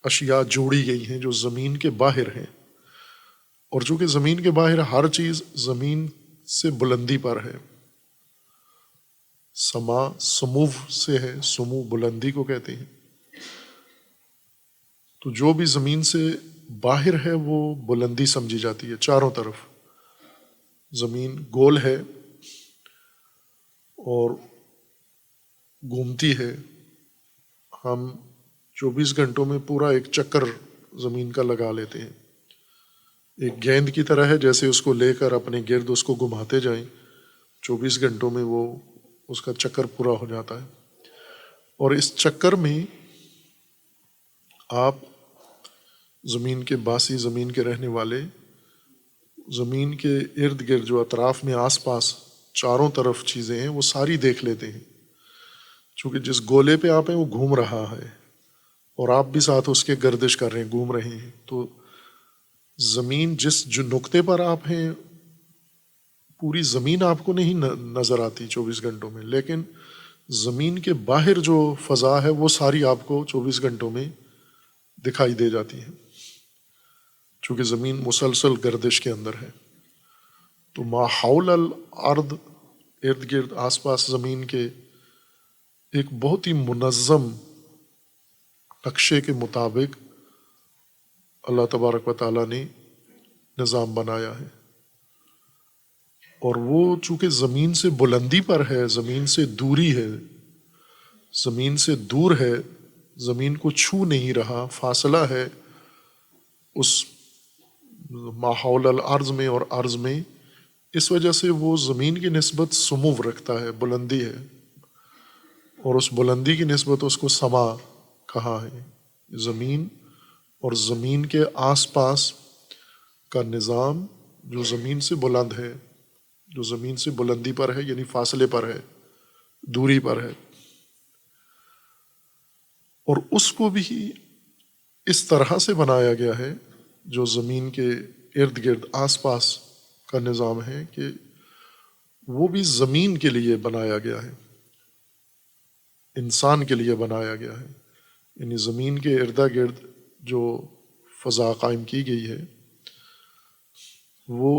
اشیاء جوڑی گئی ہیں جو زمین کے باہر ہیں، اور چونکہ زمین کے باہر ہر چیز زمین سے بلندی پر ہے، سما سمو سے ہے، سمو بلندی کو کہتے ہیں، تو جو بھی زمین سے باہر ہے وہ بلندی سمجھی جاتی ہے۔ چاروں طرف زمین گول ہے اور گھومتی ہے، ہم 24 گھنٹوں میں پورا ایک چکر زمین کا لگا لیتے ہیں، ایک گیند کی طرح ہے، جیسے اس کو لے کر اپنے گرد اس کو گھماتے جائیں، 24 گھنٹوں میں وہ اس کا چکر پورا ہو جاتا ہے۔ اور اس چکر میں آپ زمین کے باسی، زمین کے رہنے والے، زمین کے ارد گرد جو اطراف میں آس پاس چاروں طرف چیزیں ہیں وہ ساری دیکھ لیتے ہیں۔ چونکہ جس گولے پہ آپ ہیں وہ گھوم رہا ہے اور آپ بھی ساتھ اس کے گردش کر رہے ہیں، گھوم رہے ہیں، تو زمین جس جو نقطے پر آپ ہیں، پوری زمین آپ کو نہیں نظر آتی 24 گھنٹوں میں، لیکن زمین کے باہر جو فضا ہے وہ ساری آپ کو 24 گھنٹوں میں دکھائی دے جاتی ہے، چونکہ زمین مسلسل گردش کے اندر ہے۔ تو ما حول الارض، ارد گرد آس پاس زمین کے ایک بہت ہی منظم نقشے کے مطابق اللہ تبارک و تعالیٰ نے نظام بنایا ہے، اور وہ چونکہ زمین سے بلندی پر ہے، زمین سے دوری ہے، زمین سے دور ہے، زمین کو چھو نہیں رہا، فاصلہ ہے اس ماحول الارض میں اور ارض میں، اس وجہ سے وہ زمین کی نسبت سمو رکھتا ہے، بلندی ہے، اور اس بلندی کی نسبت اس کو سما کہا ہے۔ زمین اور زمین کے آس پاس کا نظام جو زمین سے بلند ہے، جو زمین سے بلندی پر ہے، یعنی فاصلے پر ہے، دوری پر ہے، اور اس کو بھی اس طرح سے بنایا گیا ہے جو زمین کے ارد گرد آس پاس کا نظام ہے کہ وہ بھی زمین کے لیے بنایا گیا ہے، انسان کے لیے بنایا گیا ہے، یعنی زمین کے ارد گرد جو فضا قائم کی گئی ہے وہ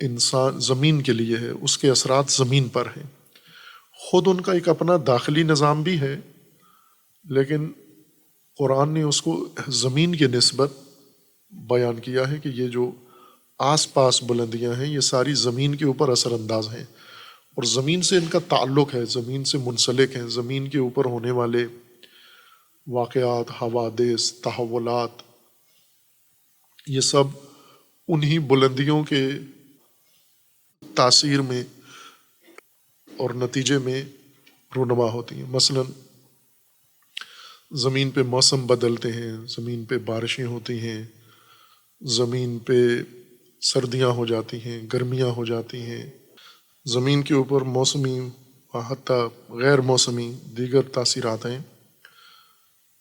انسان زمین کے لیے ہے، اس کے اثرات زمین پر ہیں۔ خود ان کا ایک اپنا داخلی نظام بھی ہے، لیکن قرآن نے اس کو زمین کی نسبت بیان کیا ہے کہ یہ جو آس پاس بلندیاں ہیں یہ ساری زمین کے اوپر اثر انداز ہیں، اور زمین سے ان کا تعلق ہے، زمین سے منسلک ہیں، زمین کے اوپر ہونے والے واقعات، حوادث، تحولات، یہ سب انہی بلندیوں کے تاثیر میں اور نتیجے میں رونما ہوتی ہیں۔ مثلاً زمین پہ موسم بدلتے ہیں، زمین پہ بارشیں ہوتی ہیں، زمین پہ سردیاں ہو جاتی ہیں، گرمیاں ہو جاتی ہیں، زمین کے اوپر موسمی و حتیٰ غیر موسمی دیگر تاثیرات ہیں۔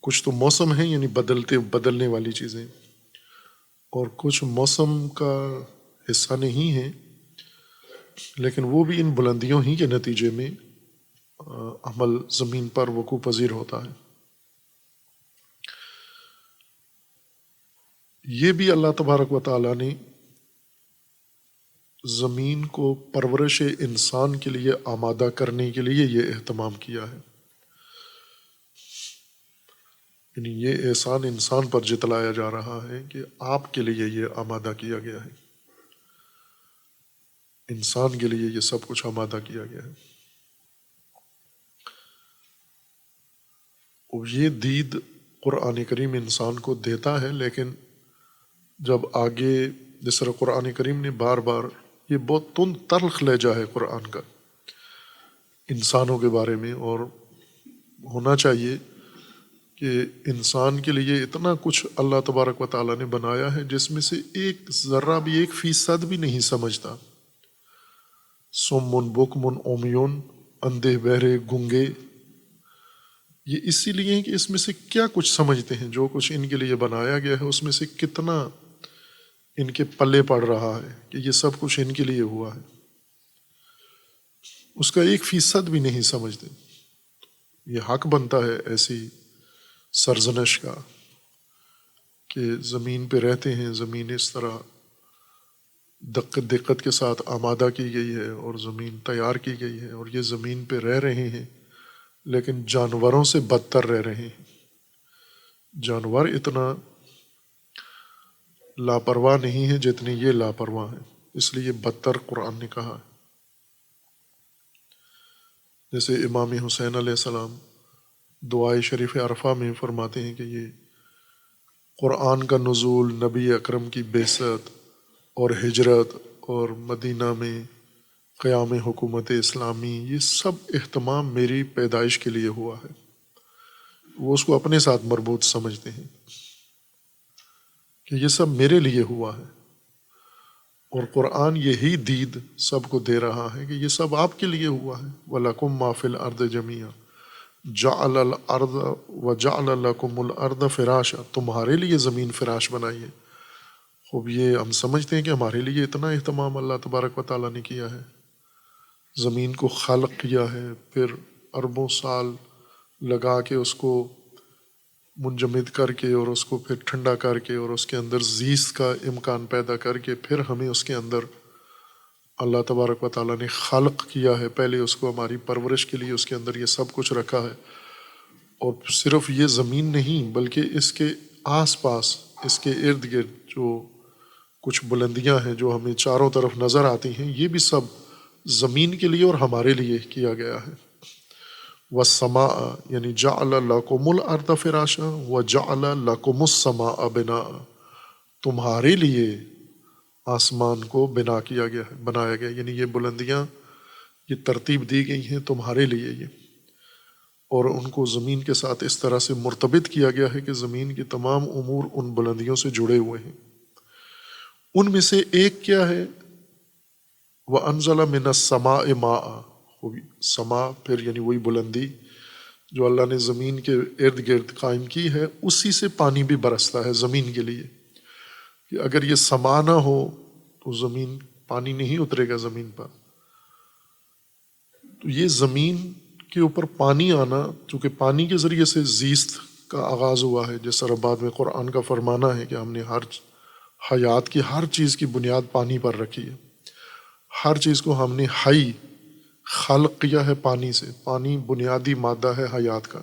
کچھ تو موسم ہیں، یعنی بدلنے والی چیزیں، اور کچھ موسم کا حصہ نہیں ہیں، لیکن وہ بھی ان بلندیوں ہی کے نتیجے میں عمل زمین پر وقوع پذیر ہوتا ہے۔ یہ بھی اللہ تبارک و تعالیٰ نے زمین کو پرورش انسان کے لیے آمادہ کرنے کے لیے یہ اہتمام کیا ہے، یعنی یہ احسان انسان پر جتلایا جا رہا ہے کہ آپ کے لیے یہ آمادہ کیا گیا ہے، انسان کے لیے یہ سب کچھ آمادہ کیا گیا ہے۔ اور یہ دید قرآن کریم انسان کو دیتا ہے، لیکن جب آگے جس طرح قرآن کریم نے بار بار، یہ بہت تند تلخ لہجہ ہے قرآن کا انسانوں کے بارے میں، اور ہونا چاہیے کہ انسان کے لیے اتنا کچھ اللہ تبارک و تعالیٰ نے بنایا ہے جس میں سے ایک ذرہ بھی، 1% بھی نہیں سمجھتا۔ سمن بکمن عمیون، اندھے بہرے گنگے، یہ اسی لیے کہ اس میں سے کیا کچھ سمجھتے ہیں، جو کچھ ان کے لیے بنایا گیا ہے اس میں سے کتنا ان کے پلے پڑ رہا ہے کہ یہ سب کچھ ان کے لیے ہوا ہے، اس کا 1% بھی نہیں سمجھتے۔ یہ حق بنتا ہے ایسی سرزنش کا کہ زمین پہ رہتے ہیں، زمین اس طرح دقت کے ساتھ آمادہ کی گئی ہے اور زمین تیار کی گئی ہے، اور یہ زمین پہ رہ رہے ہیں لیکن جانوروں سے بدتر رہ رہے ہیں۔ جانور اتنا لاپرواہ نہیں ہے جتنے یہ لاپرواہ ہیں، اس لیے بدتر قرآن نے کہا ہے۔ جیسے امام حسین علیہ السلام دعائے شریف عرفہ میں فرماتے ہیں کہ یہ قرآن کا نزول، نبی اکرم کی بعثت اور ہجرت اور مدینہ میں قیام حکومت اسلامی، یہ سب اہتمام میری پیدائش کے لیے ہوا ہے۔ وہ اس کو اپنے ساتھ مربوط سمجھتے ہیں کہ یہ سب میرے لیے ہوا ہے، اور قرآن یہی دید سب کو دے رہا ہے کہ یہ سب آپ کے لیے ہوا ہے۔ وَلَكُمْ مَا فِي الْأَرْضِ جَمِيعًا، جعل الارض وجعل لکم الارض فراشا، تمہارے لیے زمین فراش بنائی ہے۔ خوب یہ ہم سمجھتے ہیں کہ ہمارے لیے اتنا اہتمام اللہ تبارک و تعالیٰ نے کیا ہے، زمین کو خلق کیا ہے، پھر اربوں سال لگا کے اس کو منجمد کر کے اور اس کو پھر ٹھنڈا کر کے اور اس کے اندر زیست کا امکان پیدا کر کے پھر ہمیں اس کے اندر اللہ تبارک و تعالیٰ نے خلق کیا ہے، پہلے اس کو ہماری پرورش کے لیے اس کے اندر یہ سب کچھ رکھا ہے۔ اور صرف یہ زمین نہیں بلکہ اس کے آس پاس، اس کے ارد گرد جو کچھ بلندیاں ہیں جو ہمیں چاروں طرف نظر آتی ہیں، یہ بھی سب زمین کے لیے اور ہمارے لیے کیا گیا ہے۔ وَالسَّمَاءَ یعنی جَعَلَ لَكُمُ الْأَرْضَ فِرَاشًا وَجَعَلَ لَكُمُ السَّمَاءَ بِنَاءً، تمہارے لیے آسمان کو بنا کیا گیا ہے، بنایا گیا، یعنی یہ بلندیاں، یہ ترتیب دی گئی ہیں تمہارے لیے یہ، اور ان کو زمین کے ساتھ اس طرح سے مرتبط کیا گیا ہے کہ زمین کے تمام امور ان بلندیوں سے جڑے ہوئے ہیں۔ ان میں سے ایک کیا ہے؟ وَأَنزَلَ مِنَ السَّمَاءِ مَاءً، سما پھر یعنی وہی بلندی جو اللہ نے زمین کے ارد گرد قائم کی ہے، اسی سے پانی بھی برستا ہے زمین کے لیے، کہ اگر یہ سما نہ ہو تو زمین، پانی نہیں اترے گا زمین پر۔ تو یہ زمین کے اوپر پانی آنا، چونکہ پانی کے ذریعے سے زیست کا آغاز ہوا ہے، جس طرح بعد میں قرآن کا فرمانا ہے کہ ہم نے ہر حیات کی ہر چیز کی بنیاد پانی پر رکھی ہے، ہر چیز کو ہم نے حی خلق کیا ہے پانی سے، پانی بنیادی مادہ ہے حیات کا۔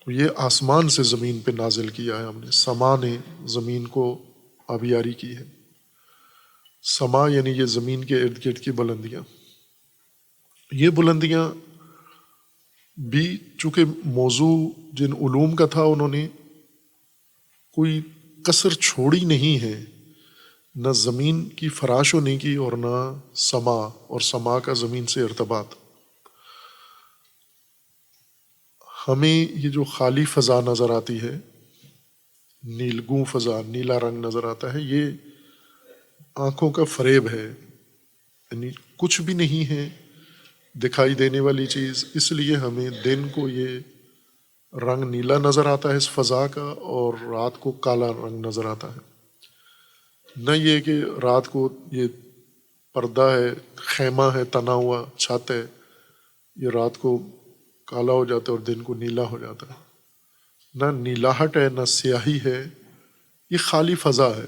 تو یہ آسمان سے زمین پہ نازل کیا ہے ہم نے، سما نے زمین کو آبیاری کی ہے۔ سما یعنی یہ زمین کے ارد گرد کی بلندیاں، یہ بلندیاں بھی چونکہ موضوع جن علوم کا تھا انہوں نے کوئی کسر چھوڑی نہیں ہے، نہ زمین کی فراشوں نہیں کی اور نہ سما، اور سما کا زمین سے ارتباط۔ ہمیں یہ جو خالی فضا نظر آتی ہے، نیلگوں فضا، نیلا رنگ نظر آتا ہے، یہ آنکھوں کا فریب ہے، یعنی کچھ بھی نہیں ہے دکھائی دینے والی چیز، اس لیے ہمیں دن کو یہ رنگ نیلا نظر آتا ہے اس فضا کا، اور رات کو کالا رنگ نظر آتا ہے۔ نہ یہ کہ رات کو یہ پردہ ہے، خیمہ ہے، تنا ہوا چھت ہے، یہ رات کو کالا ہو جاتا ہے اور دن کو نیلا ہو جاتا ہے۔ نہ نیلاہٹ ہے، نہ سیاہی ہے، یہ خالی فضا ہے،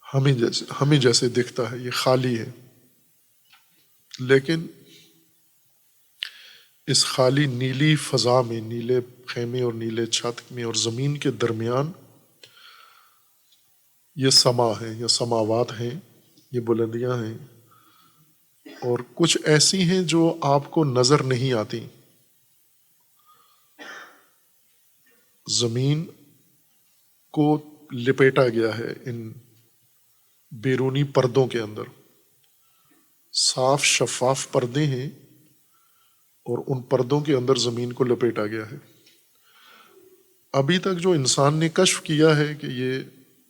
ہمیں جیسے دکھتا ہے، یہ خالی ہے۔ لیکن اس خالی نیلی فضا میں، نیلے خیمے اور نیلے چھت میں اور زمین کے درمیان یہ سما ہے، یہ سماوات ہیں، یہ بلندیاں ہیں، اور کچھ ایسی ہیں جو آپ کو نظر نہیں آتی۔ زمین کو لپیٹا گیا ہے ان بیرونی پردوں کے اندر، صاف شفاف پردے ہیں اور ان پردوں کے اندر زمین کو لپیٹا گیا ہے۔ ابھی تک جو انسان نے کشف کیا ہے کہ یہ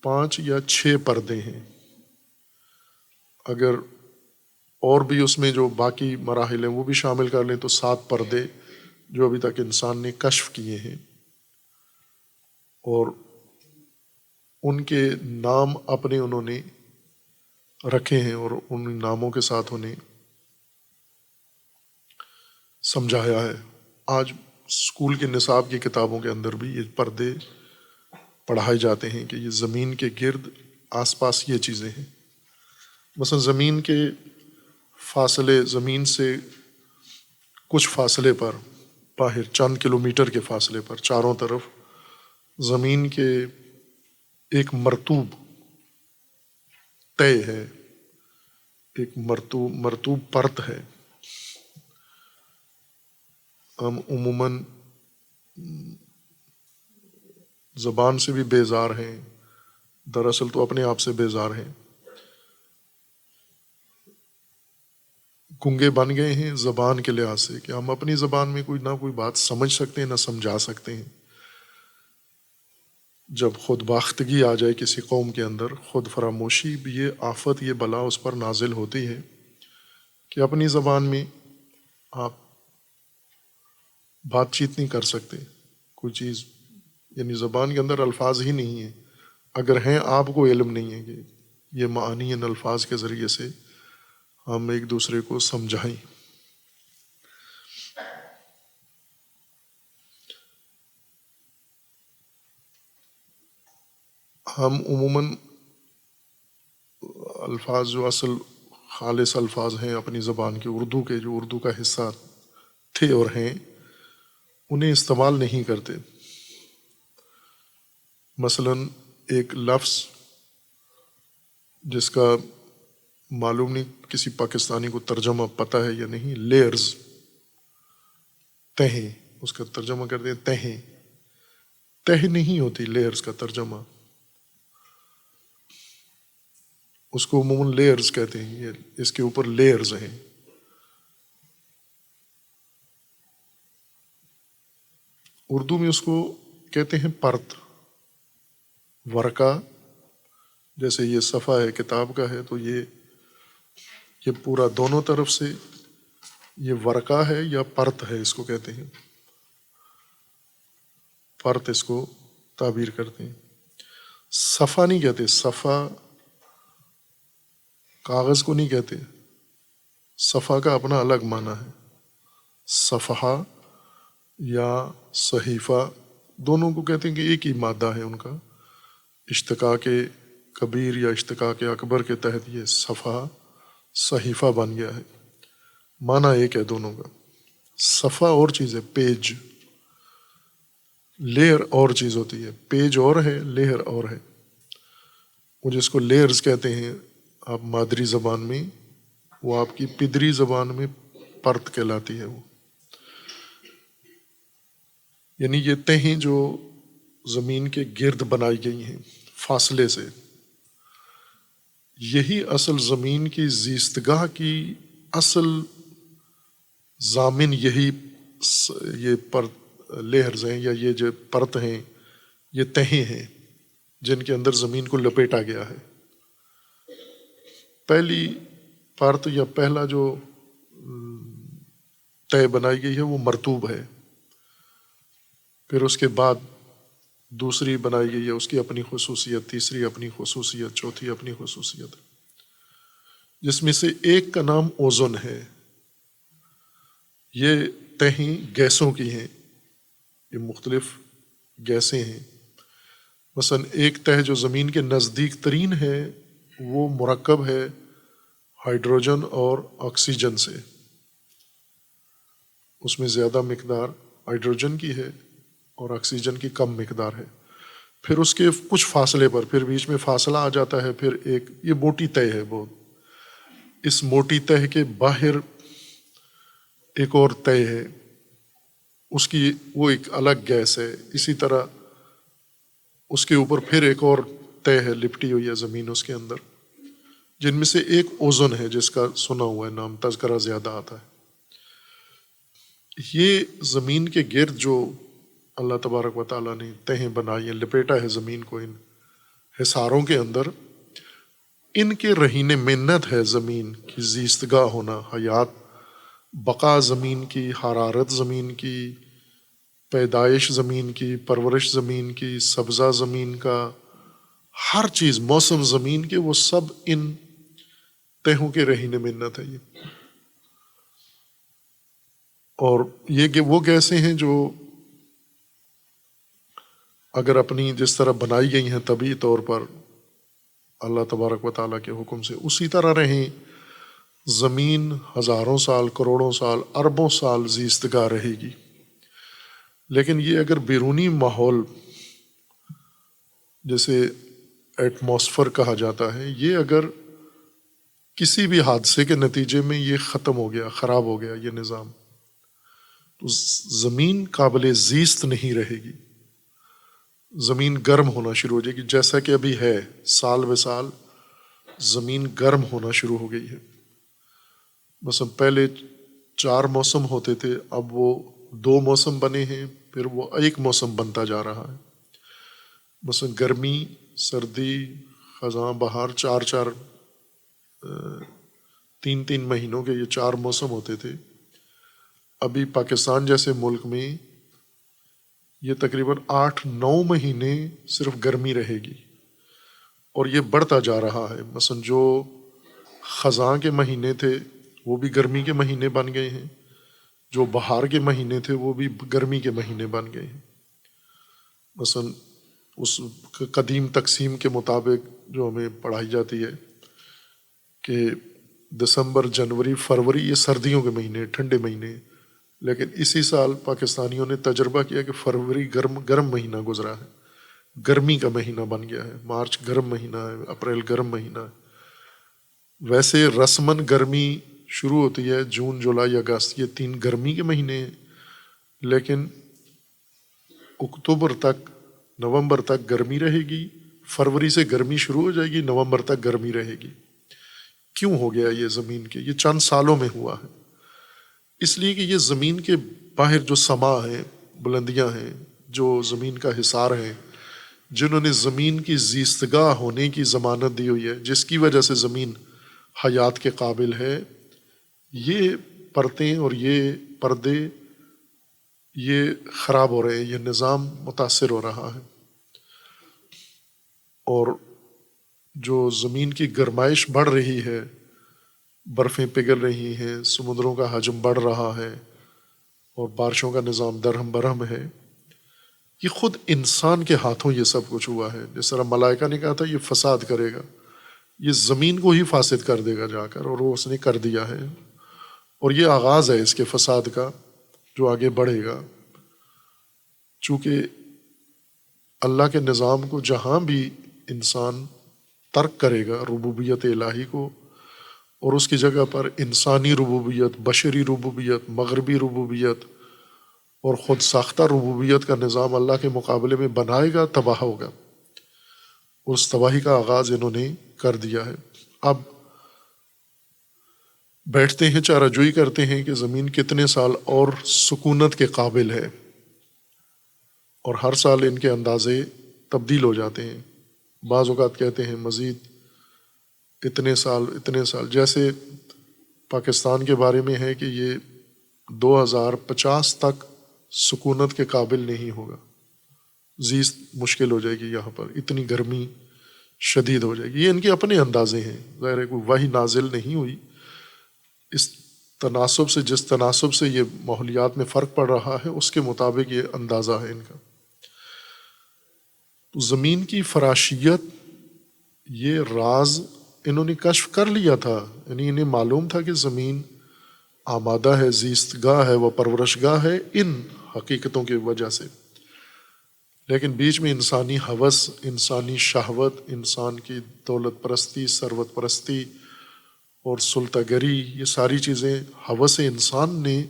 5 یا 6 پردے ہیں، اگر اور بھی اس میں جو باقی مراحل ہیں وہ بھی شامل کر لیں تو 7 پردے جو ابھی تک انسان نے کشف کیے ہیں، اور ان کے نام اپنے انہوں نے رکھے ہیں اور ان ناموں کے ساتھ انہیں سمجھایا ہے۔ آج اسکول کے نصاب کی کتابوں کے اندر بھی یہ پردے پڑھائے جاتے ہیں کہ یہ زمین کے گرد آس پاس یہ چیزیں ہیں۔ مثلا زمین کے فاصلے، زمین سے کچھ فاصلے پر، باہر چند کلومیٹر کے فاصلے پر چاروں طرف زمین کے ایک مرطوب طے ہے، ایک مرطوب پرت ہے۔ ہم عموماً زبان سے بھی بیزار ہیں، دراصل تو اپنے آپ سے بیزار ہیں، گنگے بن گئے ہیں زبان کے لحاظ سے کہ ہم اپنی زبان میں کوئی نہ کوئی بات سمجھ سکتے ہیں نہ سمجھا سکتے ہیں۔ جب خود باختگی آ جائے کسی قوم کے اندر، خود فراموشی بھی، یہ آفت، یہ بلا اس پر نازل ہوتی ہے کہ اپنی زبان میں آپ بات چیت نہیں کر سکتے، کوئی چیز یعنی زبان کے اندر الفاظ ہی نہیں ہیں، اگر ہیں آپ کو علم نہیں ہے کہ یہ معانی ان الفاظ کے ذریعے سے ہم ایک دوسرے کو سمجھائیں۔ ہم عموماً الفاظ جو اصل خالص الفاظ ہیں اپنی زبان کے، اردو کے جو اردو کا حصہ تھے اور ہیں، انہیں استعمال نہیں کرتے۔ مثلاً ایک لفظ جس کا معلوم نہیں کسی پاکستانی کو ترجمہ پتہ ہے یا نہیں، لیئرز، تہیں، اس کا ترجمہ کرتے ہیں تہیں، تہ نہیں ہوتی لیئرز کا ترجمہ، اس کو عموماً لیئرز کہتے ہیں، یہ اس کے اوپر لیئرز ہیں۔ اردو میں اس کو کہتے ہیں پرت، ورقہ، جیسے یہ صفحہ ہے کتاب کا ہے تو یہ پورا دونوں طرف سے یہ ورقہ ہے یا پرت ہے، اس کو کہتے ہیں پرت، اس کو تعبیر کرتے ہیں۔ صفحہ نہیں کہتے، صفحہ کاغذ کو نہیں کہتے، صفحہ کا اپنا الگ معنی ہے۔ صفحہ یا صحیفہ دونوں کو کہتے ہیں کہ ایک ہی مادہ ہے ان کا، اشتقاق کبیر یا اشتقاق اکبر کے تحت یہ صفحہ صحیفہ بن گیا ہے، معنی ایک ہے دونوں کا۔ صفحہ اور چیز ہے، پیج، لیئر اور چیز ہوتی ہے، پیج اور ہے، لیئر اور ہے، وہ جس کو لیئرز کہتے ہیں آپ مادری زبان میں، وہ آپ کی پدری زبان میں پرت کہلاتی ہے وہ۔ یعنی یہ تہیں جو زمین کے گرد بنائی گئی ہیں فاصلے سے، یہی اصل زمین کی زیستگاہ کی اصل ضامن، یہی یہ پرت لیئرز ہیں یا یہ جو پرت ہیں، یہ تہیں ہیں جن کے اندر زمین کو لپیٹا گیا ہے۔ پہلی پرت یا پہلا جو طے بنائی گئی ہے وہ مرطوب ہے، پھر اس کے بعد دوسری بنائی گئی ہے، اس کی اپنی خصوصیت، تیسری اپنی خصوصیت، چوتھی اپنی خصوصیت، جس میں سے ایک کا نام اوزون ہے۔ یہ تہیں گیسوں کی ہیں، یہ مختلف گیسیں ہیں۔ مثلا ایک تہ جو زمین کے نزدیک ترین ہے وہ مرکب ہے ہائیڈروجن اور آکسیجن سے، اس میں زیادہ مقدار ہائیڈروجن کی ہے اور آکسیجن کی کم مقدار ہے۔ پھر اس کے کچھ فاصلے پر پھر بیچ میں فاصلہ آ جاتا ہے، پھر ایک یہ موٹی تہ ہے بہت، اس موٹی تہ کے باہر ایک اور تہ ہے، اس کی وہ ایک الگ گیس ہے، اسی طرح اس کے اوپر پھر ایک اور تہ ہے لپٹی ہوئی ہے زمین اس کے اندر، جن میں سے ایک اوزون ہے جس کا سنا ہوا ہے نام، تذکرہ زیادہ آتا ہے۔ یہ زمین کے گرد جو اللہ تبارک و تعالیٰ نے تہیں بنائی ہیں، لپیٹا ہے زمین کو ان حصاروں کے اندر، ان کے رہین منت ہے زمین کی زیستگاہ ہونا، حیات، بقا زمین کی، حرارت زمین کی، پیدائش زمین کی، پرورش زمین کی، سبزہ زمین کا، ہر چیز، موسم زمین کے، وہ سب ان تہوں کے رہین منت ہے یہ۔ اور یہ کہ وہ گیسیں ہیں جو اگر اپنی جس طرح بنائی گئی ہیں طبعی طور پر اللہ تبارک و تعالیٰ کے حکم سے اسی طرح رہیں، زمین ہزاروں سال، کروڑوں سال، اربوں سال زیستگاہ رہے گی۔ لیکن یہ اگر بیرونی ماحول جیسے ایٹماسفر کہا جاتا ہے، یہ اگر کسی بھی حادثے کے نتیجے میں یہ ختم ہو گیا، خراب ہو گیا یہ نظام، تو زمین قابل زیست نہیں رہے گی، زمین گرم ہونا شروع ہو جائے گی، جیسا کہ ابھی ہے، سال بہ سال زمین گرم ہونا شروع ہو گئی ہے۔ مثلا پہلے 4 موسم ہوتے تھے، اب وہ 2 موسم بنے ہیں، پھر وہ ایک موسم بنتا جا رہا ہے۔ مثلا گرمی، سردی، خزاں، بہار، 3 مہینوں کے یہ 4 موسم ہوتے تھے، ابھی پاکستان جیسے ملک میں یہ تقریباً 8-9 مہینے صرف گرمی رہے گی، اور یہ بڑھتا جا رہا ہے۔ مثلا جو خزاں کے مہینے تھے وہ بھی گرمی کے مہینے بن گئے ہیں، جو بہار کے مہینے تھے وہ بھی گرمی کے مہینے بن گئے ہیں۔ مثلا اس قدیم تقسیم کے مطابق جو ہمیں پڑھائی جاتی ہے کہ دسمبر، جنوری، فروری یہ سردیوں کے مہینے، ٹھنڈے مہینے، لیکن اسی سال پاکستانیوں نے تجربہ کیا کہ فروری گرم مہینہ گزرا ہے، گرمی کا مہینہ بن گیا ہے، مارچ گرم مہینہ ہے، اپریل گرم مہینہ ہے۔ ویسے رسماً گرمی شروع ہوتی ہے جون، جولائی، اگست، یہ 3 گرمی کے مہینے ہیں، لیکن اکتوبر تک، نومبر تک گرمی رہے گی، فروری سے گرمی شروع ہو جائے گی، نومبر تک گرمی رہے گی۔ کیوں ہو گیا یہ زمین کے؟ یہ چند سالوں میں ہوا ہے۔ اس لیے کہ یہ زمین کے باہر جو سما ہے، بلندیاں ہیں، جو زمین کا حصار ہے، جنہوں نے زمین کی زیستگاہ ہونے کی ضمانت دی ہوئی ہے، جس کی وجہ سے زمین حیات کے قابل ہے، یہ پرتیں اور یہ پردے یہ خراب ہو رہے ہیں، یہ نظام متاثر ہو رہا ہے، اور جو زمین کی گرمائش بڑھ رہی ہے، برفیں پگھل رہی ہیں، سمندروں کا حجم بڑھ رہا ہے، اور بارشوں کا نظام درہم برہم ہے، یہ خود انسان کے ہاتھوں یہ سب کچھ ہوا ہے۔ جس طرح ملائکہ نے کہا تھا یہ فساد کرے گا، یہ زمین کو ہی فاسد کر دے گا جا کر، اور وہ اس نے کر دیا ہے، اور یہ آغاز ہے اس کے فساد کا جو آگے بڑھے گا۔ چونکہ اللہ کے نظام کو جہاں بھی انسان ترک کرے گا، ربوبیت الہی کو، اور اس کی جگہ پر انسانی ربوبیت، بشری ربوبیت، مغربی ربوبیت اور خود ساختہ ربوبیت کا نظام اللہ کے مقابلے میں بنائے گا، تباہ ہوگا۔ اس تباہی کا آغاز انہوں نے کر دیا ہے۔ اب بیٹھتے ہیں، چارہ جوئی کرتے ہیں کہ زمین کتنے سال اور سکونت کے قابل ہے، اور ہر سال ان کے اندازے تبدیل ہو جاتے ہیں۔ بعض اوقات کہتے ہیں مزید اتنے سال، جیسے پاکستان کے بارے میں ہے کہ یہ 2050 تک سکونت کے قابل نہیں ہوگا، زیست مشکل ہو جائے گی، یہاں پر اتنی گرمی شدید ہو جائے گی۔ یہ ان کے اپنے اندازے ہیں، ظاہر ہے کوئی وحی نازل نہیں ہوئی۔ اس تناسب سے، جس تناسب سے یہ ماحولیات میں فرق پڑ رہا ہے، اس کے مطابق یہ اندازہ ہے ان کا۔ تو زمین کی فراشیت، یہ راز انہوں نے کشف کر لیا تھا، یعنی انہیں معلوم تھا کہ زمین آمادہ ہے، زیست گاہ ہے، وہ پرورش گاہ ہے ان حقیقتوں کی وجہ سے، لیکن بیچ میں انسانی ہوس، انسانی شہوت، انسان کی دولت پرستی، ثروت پرستی اور سلطہ گری، یہ ساری چیزیں، ہوس انسان نے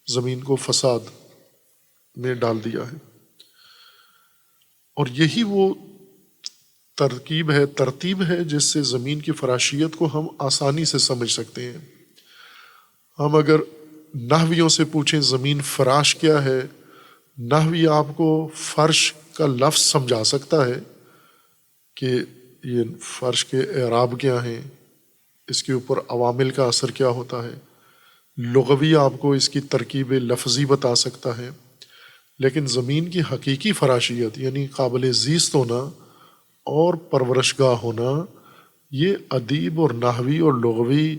زمین کو فساد میں ڈال دیا ہے۔ اور یہی وہ ترتیب ہے جس سے زمین کی فراشیت کو ہم آسانی سے سمجھ سکتے ہیں۔ ہم اگر نحویوں سے پوچھیں زمین فراش کیا ہے، نحوی آپ کو فرش کا لفظ سمجھا سکتا ہے کہ یہ فرش کے اعراب کیا ہیں، اس کے اوپر عوامل کا اثر کیا ہوتا ہے، لغوی آپ کو اس کی ترکیب لفظی بتا سکتا ہے، لیکن زمین کی حقیقی فراشیت یعنی قابل زیست ہونا اور پرورش گاہ ہونا، یہ ادیب اور نحوی اور لغوی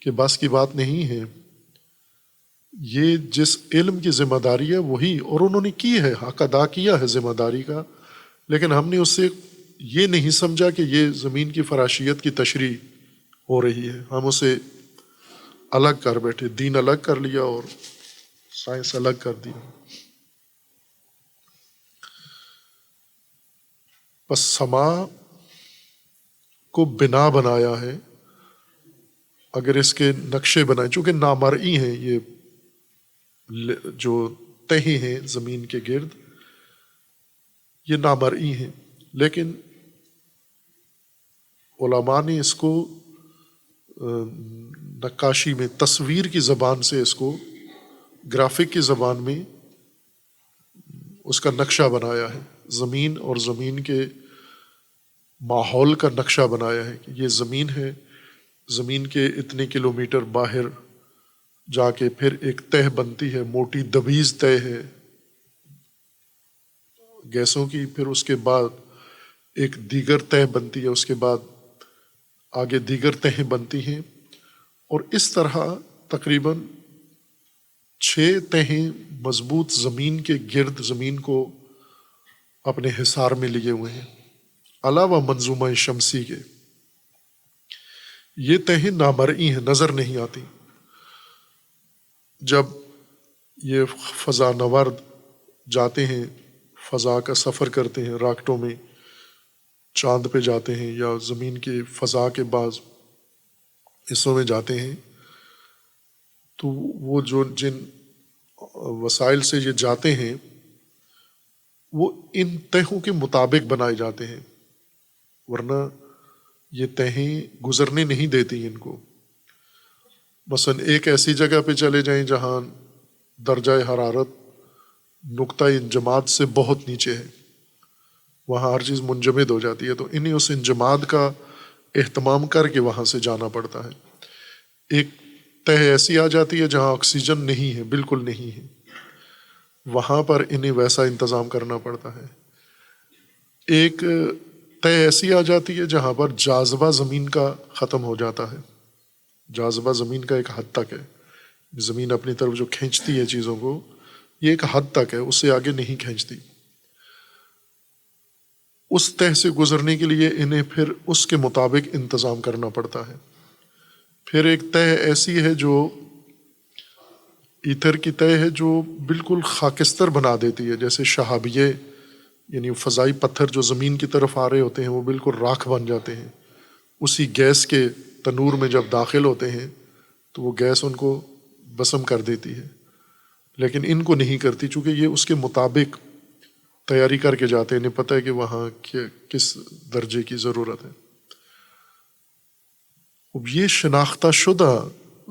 کے بس کی بات نہیں ہے۔ یہ جس علم کی ذمہ داری ہے وہی، اور انہوں نے کی ہے، حق ادا کیا ہے ذمہ داری کا، لیکن ہم نے اس سے یہ نہیں سمجھا کہ یہ زمین کی فراشیت کی تشریح ہو رہی ہے، ہم اسے الگ کر بیٹھے، دین الگ کر لیا اور سائنس الگ کر دی۔ پس سما کو بنا بنایا ہے، اگر اس کے نقشے بنائے، چونکہ نامرئی ہیں یہ جو تہیں ہیں زمین کے گرد، یہ نامرئی ہیں، لیکن علماء نے اس کو نقاشی میں، تصویر کی زبان سے، اس کو گرافک کی زبان میں اس کا نقشہ بنایا ہے، زمین اور زمین کے ماحول کا نقشہ بنایا ہے کہ یہ زمین ہے، زمین کے اتنے کلومیٹر باہر جا کے پھر ایک تہ بنتی ہے، موٹی دبیز تہ ہے گیسوں کی، پھر اس کے بعد ایک دیگر تہ بنتی ہے، اس کے بعد آگے دیگر تہیں بنتی ہیں، اور اس طرح تقریباً 6 تہیں مضبوط زمین کے گرد زمین کو اپنے حصار میں لیے ہوئے ہیں، علاوہ منظومہ شمسی کے۔ یہ تہیں نامرئی ہیں، نظر نہیں آتی۔ جب یہ فضا نورد جاتے ہیں، فضا کا سفر کرتے ہیں، راکٹوں میں چاند پہ جاتے ہیں یا زمین کے فضا کے بعض حصوں میں جاتے ہیں، تو وہ جو جن وسائل سے یہ جاتے ہیں وہ ان تہوں کے مطابق بنائے جاتے ہیں، ورنہ یہ تہیں گزرنے نہیں دیتی ان کو۔ مثلا ایک ایسی جگہ پہ چلے جائیں جہاں درجہ حرارت نقطہ انجماد سے بہت نیچے ہے، وہاں ہر چیز منجمد ہو جاتی ہے، تو انہیں اس انجماد کا اہتمام کر کے وہاں سے جانا پڑتا ہے۔ ایک تہ ایسی آ جاتی ہے جہاں آکسیجن نہیں ہے، بالکل نہیں ہے، وہاں پر انہیں ویسا انتظام کرنا پڑتا ہے۔ ایک تہ ایسی آ جاتی ہے جہاں پر جاذبہ زمین کا ختم ہو جاتا ہے، جاذبہ زمین کا ایک حد تک ہے، زمین اپنی طرف جو کھینچتی ہے چیزوں کو یہ ایک حد تک ہے، اس سے آگے نہیں کھینچتی۔ اس تہ سے گزرنے کے لیے انہیں پھر اس کے مطابق انتظام کرنا پڑتا ہے۔ پھر ایک تہ ایسی ہے جو ایتھر کی تہ ہے جو بالکل خاکستر بنا دیتی ہے، جیسے شہابیے یعنی فضائی پتھر جو زمین کی طرف آ رہے ہوتے ہیں وہ بالکل راکھ بن جاتے ہیں، اسی گیس کے تنور میں جب داخل ہوتے ہیں تو وہ گیس ان کو بسم کر دیتی ہے، لیکن ان کو نہیں کرتی، چونکہ یہ اس کے مطابق تیاری کر کے جاتے ہیں، انہیں پتہ ہے کہ وہاں کس درجے کی ضرورت ہے۔ اب یہ شناختہ شدہ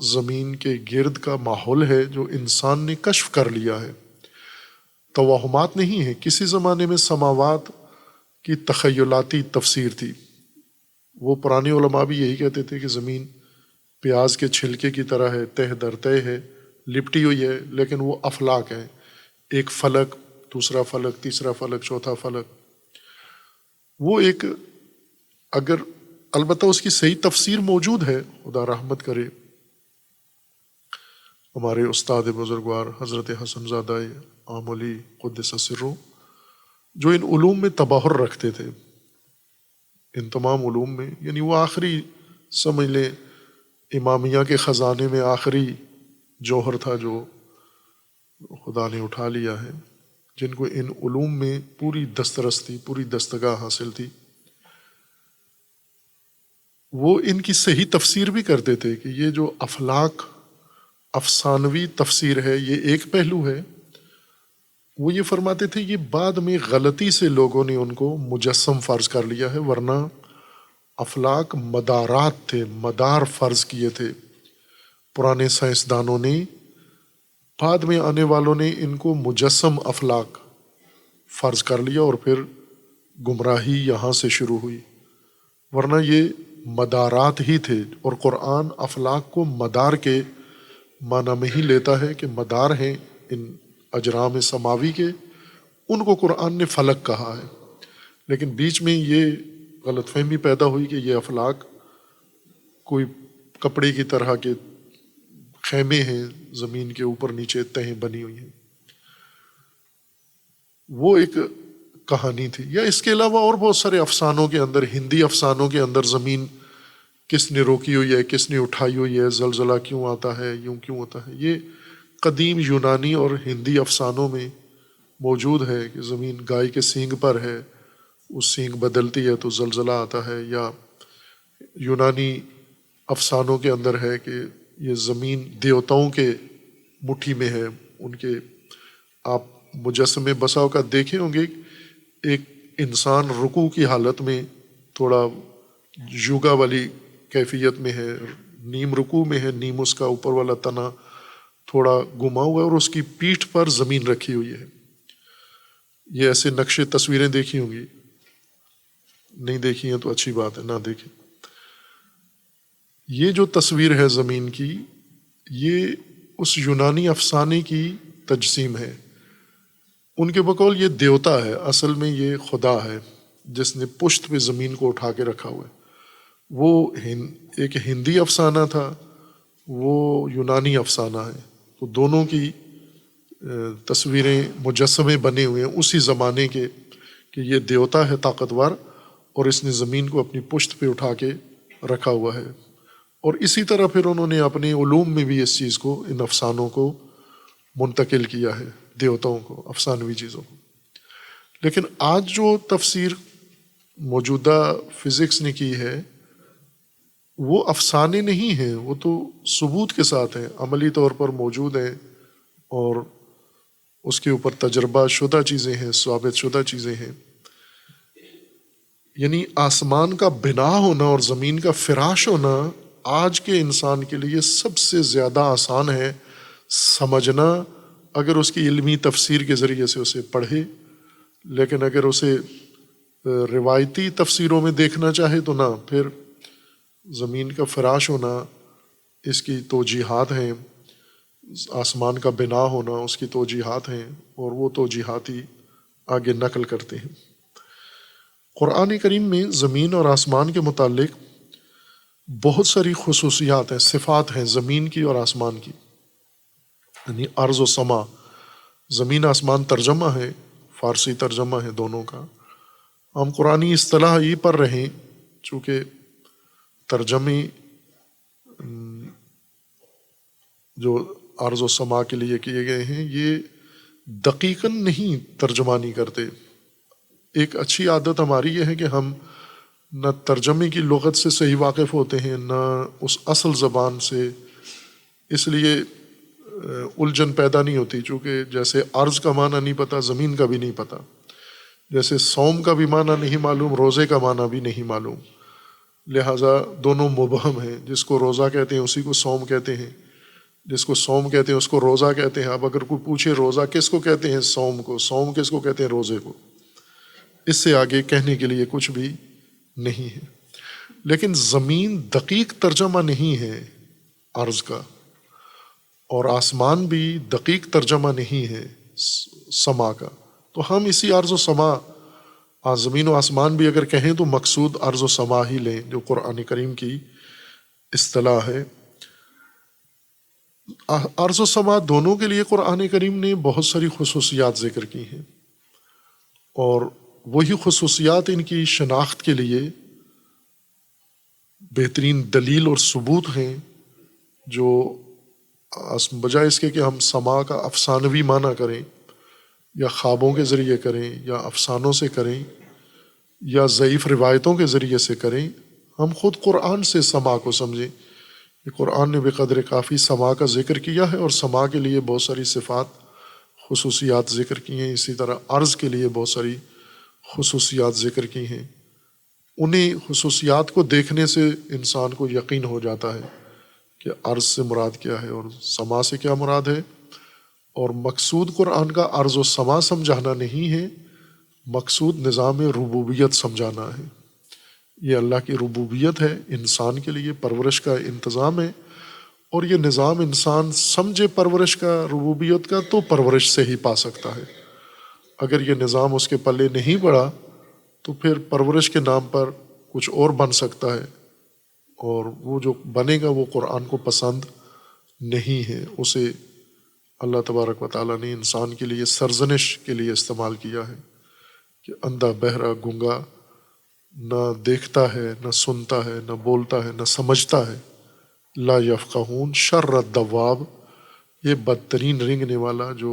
زمین کے گرد کا ماحول ہے جو انسان نے کشف کر لیا ہے، توہمات نہیں ہے۔ کسی زمانے میں سماوات کی تخیلاتی تفسیر تھی، وہ پرانے علماء بھی یہی کہتے تھے کہ زمین پیاز کے چھلکے کی طرح ہے، تہ در تہ ہے، لپٹی ہوئی ہے، لیکن وہ افلاک ہے، ایک فلک، دوسرا فلک، تیسرا فلک، چوتھا فلک۔ وہ ایک اگر البتہ اس کی صحیح تفسیر موجود ہے، خدا رحمت کرے ہمارے استاد بزرگوار حضرت حسن زادہ عام علی قدس سرہ، جو ان علوم میں تبحر رکھتے تھے، ان تمام علوم میں، یعنی وہ آخری سمجھ لیں امامیہ کے خزانے میں آخری جوہر تھا جو خدا نے اٹھا لیا ہے، جن کو ان علوم میں پوری دسترس تھی، پوری دستگاہ حاصل تھی۔ وہ ان کی صحیح تفسیر بھی کرتے تھے کہ یہ جو افلاک افسانوی تفسیر ہے یہ ایک پہلو ہے، وہ یہ فرماتے تھے یہ بعد میں غلطی سے لوگوں نے ان کو مجسم فرض کر لیا ہے، ورنہ افلاک مدارات تھے، مدار فرض کیے تھے پرانے سائنسدانوں نے، بعد میں آنے والوں نے ان کو مجسم افلاک فرض کر لیا اور پھر گمراہی یہاں سے شروع ہوئی، ورنہ یہ مدارات ہی تھے۔ اور قرآن افلاک کو مدار کے معنی میں ہی لیتا ہے کہ مدار ہیں ان اجرام سماوی کے، ان کو قرآن نے فلک کہا ہے، لیکن بیچ میں یہ غلط فہمی پیدا ہوئی کہ یہ افلاک کوئی کپڑے کی طرح کے خیمے ہیں، زمین کے اوپر نیچے تہیں بنی ہوئی ہیں، وہ ایک کہانی تھی۔ یا اس کے علاوہ اور بہت سارے افسانوں کے اندر، ہندی افسانوں کے اندر زمین کس نے روکی ہوئی ہے، کس نے اٹھائی ہوئی ہے، زلزلہ کیوں آتا ہے، یوں کیوں ہوتا ہے، یہ قدیم یونانی اور ہندی افسانوں میں موجود ہے کہ زمین گائے کے سینگ پر ہے، اس سینگ بدلتی ہے تو زلزلہ آتا ہے۔ یا یونانی افسانوں کے اندر ہے کہ یہ زمین دیوتاؤں کے مٹھی میں ہے، ان کے آپ مجسمے بسا اوقات دیکھے ہوں گے، ایک انسان رکوع کی حالت میں تھوڑا یوگا والی کیفیت میں ہے، نیم رکوع میں ہے، نیم اس کا اوپر والا تنا تھوڑا گما ہوا ہے اور اس کی پیٹھ پر زمین رکھی ہوئی ہے۔ یہ ایسے نقشے تصویریں دیکھی ہوں گی، نہیں دیکھی ہیں تو اچھی بات ہے، نہ دیکھیں۔ یہ جو تصویر ہے زمین کی، یہ اس یونانی افسانے کی تجسیم ہے۔ ان کے بقول یہ دیوتا ہے، اصل میں یہ خدا ہے جس نے پشت پہ زمین کو اٹھا کے رکھا ہوا ہے۔ وہ ایک ہندی افسانہ تھا، وہ یونانی افسانہ ہے، تو دونوں کی تصویریں مجسمے بنے ہوئے ہیں اسی زمانے کے، کہ یہ دیوتا ہے طاقتور اور اس نے زمین کو اپنی پشت پہ اٹھا کے رکھا ہوا ہے۔ اور اسی طرح پھر انہوں نے اپنے علوم میں بھی اس چیز کو، ان افسانوں کو منتقل کیا ہے، دیوتاؤں کو، افسانوی چیزوں کو۔ لیکن آج جو تفسیر موجودہ فزکس نے کی ہے وہ افسانے نہیں ہیں، وہ تو ثبوت کے ساتھ ہیں، عملی طور پر موجود ہیں، اور اس کے اوپر تجربہ شدہ چیزیں ہیں، ثابت شدہ چیزیں ہیں۔ یعنی آسمان کا بنا ہونا اور زمین کا فراش ہونا آج کے انسان کے لیے سب سے زیادہ آسان ہے سمجھنا، اگر اس کی علمی تفسیر کے ذریعے سے اسے پڑھے۔ لیکن اگر اسے روایتی تفسیروں میں دیکھنا چاہے تو نہ، پھر زمین کا فراش ہونا اس کی توجیحات ہیں، آسمان کا بنا ہونا اس کی توجیحات ہیں، اور وہ توجیحات ہی آگے نقل کرتے ہیں۔ قرآن کریم میں زمین اور آسمان کے متعلق بہت ساری خصوصیات ہیں، صفات ہیں زمین کی اور آسمان کی، یعنی ارض و سما، زمین آسمان ترجمہ ہے، فارسی ترجمہ ہے دونوں کا۔ ہم قرآنی اصطلاح یہ پڑھ رہے ہیں، چونکہ ترجمے جو ارض و سما کے لیے کیے گئے ہیں یہ دقیقاً نہیں ترجمانی کرتے۔ ایک اچھی عادت ہماری یہ ہے کہ ہم نہ ترجمے کی لغت سے صحیح واقف ہوتے ہیں، نہ اس اصل زبان سے، اس لیے الجھن پیدا نہیں ہوتی۔ چونکہ جیسے ارض کا معنی نہیں پتہ، زمین کا بھی نہیں پتہ، جیسے صوم کا بھی معنی نہیں معلوم، روزے کا معنی بھی نہیں معلوم، لہٰذا دونوں مبہم ہیں۔ جس کو روزہ کہتے ہیں اسی کو صوم کہتے ہیں، جس کو صوم کہتے ہیں اس کو روزہ کہتے ہیں۔ اب اگر کوئی پوچھے روزہ کس کو کہتے ہیں، صوم کو، صوم کس کو کہتے ہیں، روزے کو، اس سے آگے کہنے کے لیے کچھ بھی نہیں ہے۔ لیکن زمین دقیق ترجمہ نہیں ہے ارض کا، اور آسمان بھی دقیق ترجمہ نہیں ہے سما کا۔ تو ہم اسی ارض و سما، زمین و آسمان بھی اگر کہیں تو مقصود ارض و سما ہی لیں، جو قرآن کریم کی اصطلاح ہے۔ ارض و سما دونوں کے لیے قرآن کریم نے بہت ساری خصوصیات ذکر کی ہیں، اور وہی خصوصیات ان کی شناخت کے لیے بہترین دلیل اور ثبوت ہیں، جو بجائے اس کے کہ ہم سما کا افسانوی معنی کریں، یا خوابوں کے ذریعے کریں، یا افسانوں سے کریں، یا ضعیف روایتوں کے ذریعے سے کریں، ہم خود قرآن سے سما کو سمجھیں کہ قرآن نے بقدر کافی سما کا ذکر کیا ہے، اور سما کے لیے بہت ساری صفات، خصوصیات ذکر کی ہیں۔ اسی طرح ارض کے لیے بہت ساری خصوصیات ذکر کی ہیں۔ انہیں خصوصیات کو دیکھنے سے انسان کو یقین ہو جاتا ہے کہ ارض سے مراد کیا ہے اور سما سے کیا مراد ہے۔ اور مقصود قرآن کا ارض و سما سمجھانا نہیں ہے، مقصود نظام ربوبیت سمجھانا ہے۔ یہ اللہ کی ربوبیت ہے، انسان کے لیے پرورش کا انتظام ہے، اور یہ نظام انسان سمجھے پرورش کا، ربوبیت کا، تو پرورش سے ہی پا سکتا ہے۔ اگر یہ نظام اس کے پلے نہیں پڑا تو پھر پرورش کے نام پر کچھ اور بن سکتا ہے، اور وہ جو بنے گا وہ قرآن کو پسند نہیں ہے۔ اسے اللہ تبارک و تعالیٰ نے انسان کے لیے سرزنش کے لیے استعمال کیا ہے، کہ اندھا بہرا گنگا نہ دیکھتا ہے، نہ سنتا ہے، نہ بولتا ہے، نہ سمجھتا ہے، لا یفقہون شر الدواب، یہ بدترین رینگنے والا جو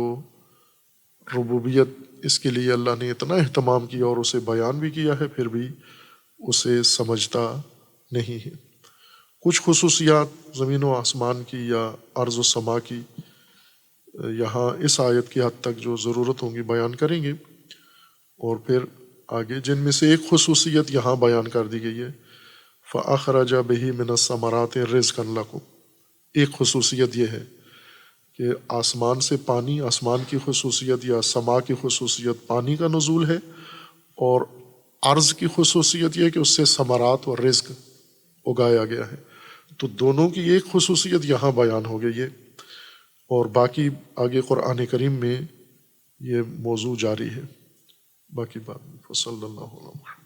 ربوبیت، اس کے لیے اللہ نے اتنا اہتمام کیا اور اسے بیان بھی کیا ہے، پھر بھی اسے سمجھتا نہیں ہے۔ کچھ خصوصیات زمین و آسمان کی یا ارض و سما کی یہاں اس آیت کی حد تک جو ضرورت ہوں گی بیان کریں گے، اور پھر آگے جن میں سے ایک خصوصیت یہاں بیان کر دی گئی ہے، فَأَخْرَجَ بِهِ مِنَ الثَّمَرَاتِ رِزْقًا لَكُمْ، ایک خصوصیت یہ ہے کہ آسمان سے پانی، آسمان کی خصوصیت یا سما کی خصوصیت پانی کا نزول ہے، اور ارض کی خصوصیت یہ ہے کہ اس سے ثمرات اور رزق اگایا گیا ہے۔ تو دونوں کی ایک خصوصیت یہاں بیان ہو گئی ہے، اور باقی آگے قرآن کریم میں یہ موضوع جاری ہے، باقی بات صلی اللہ علیہ وسلم.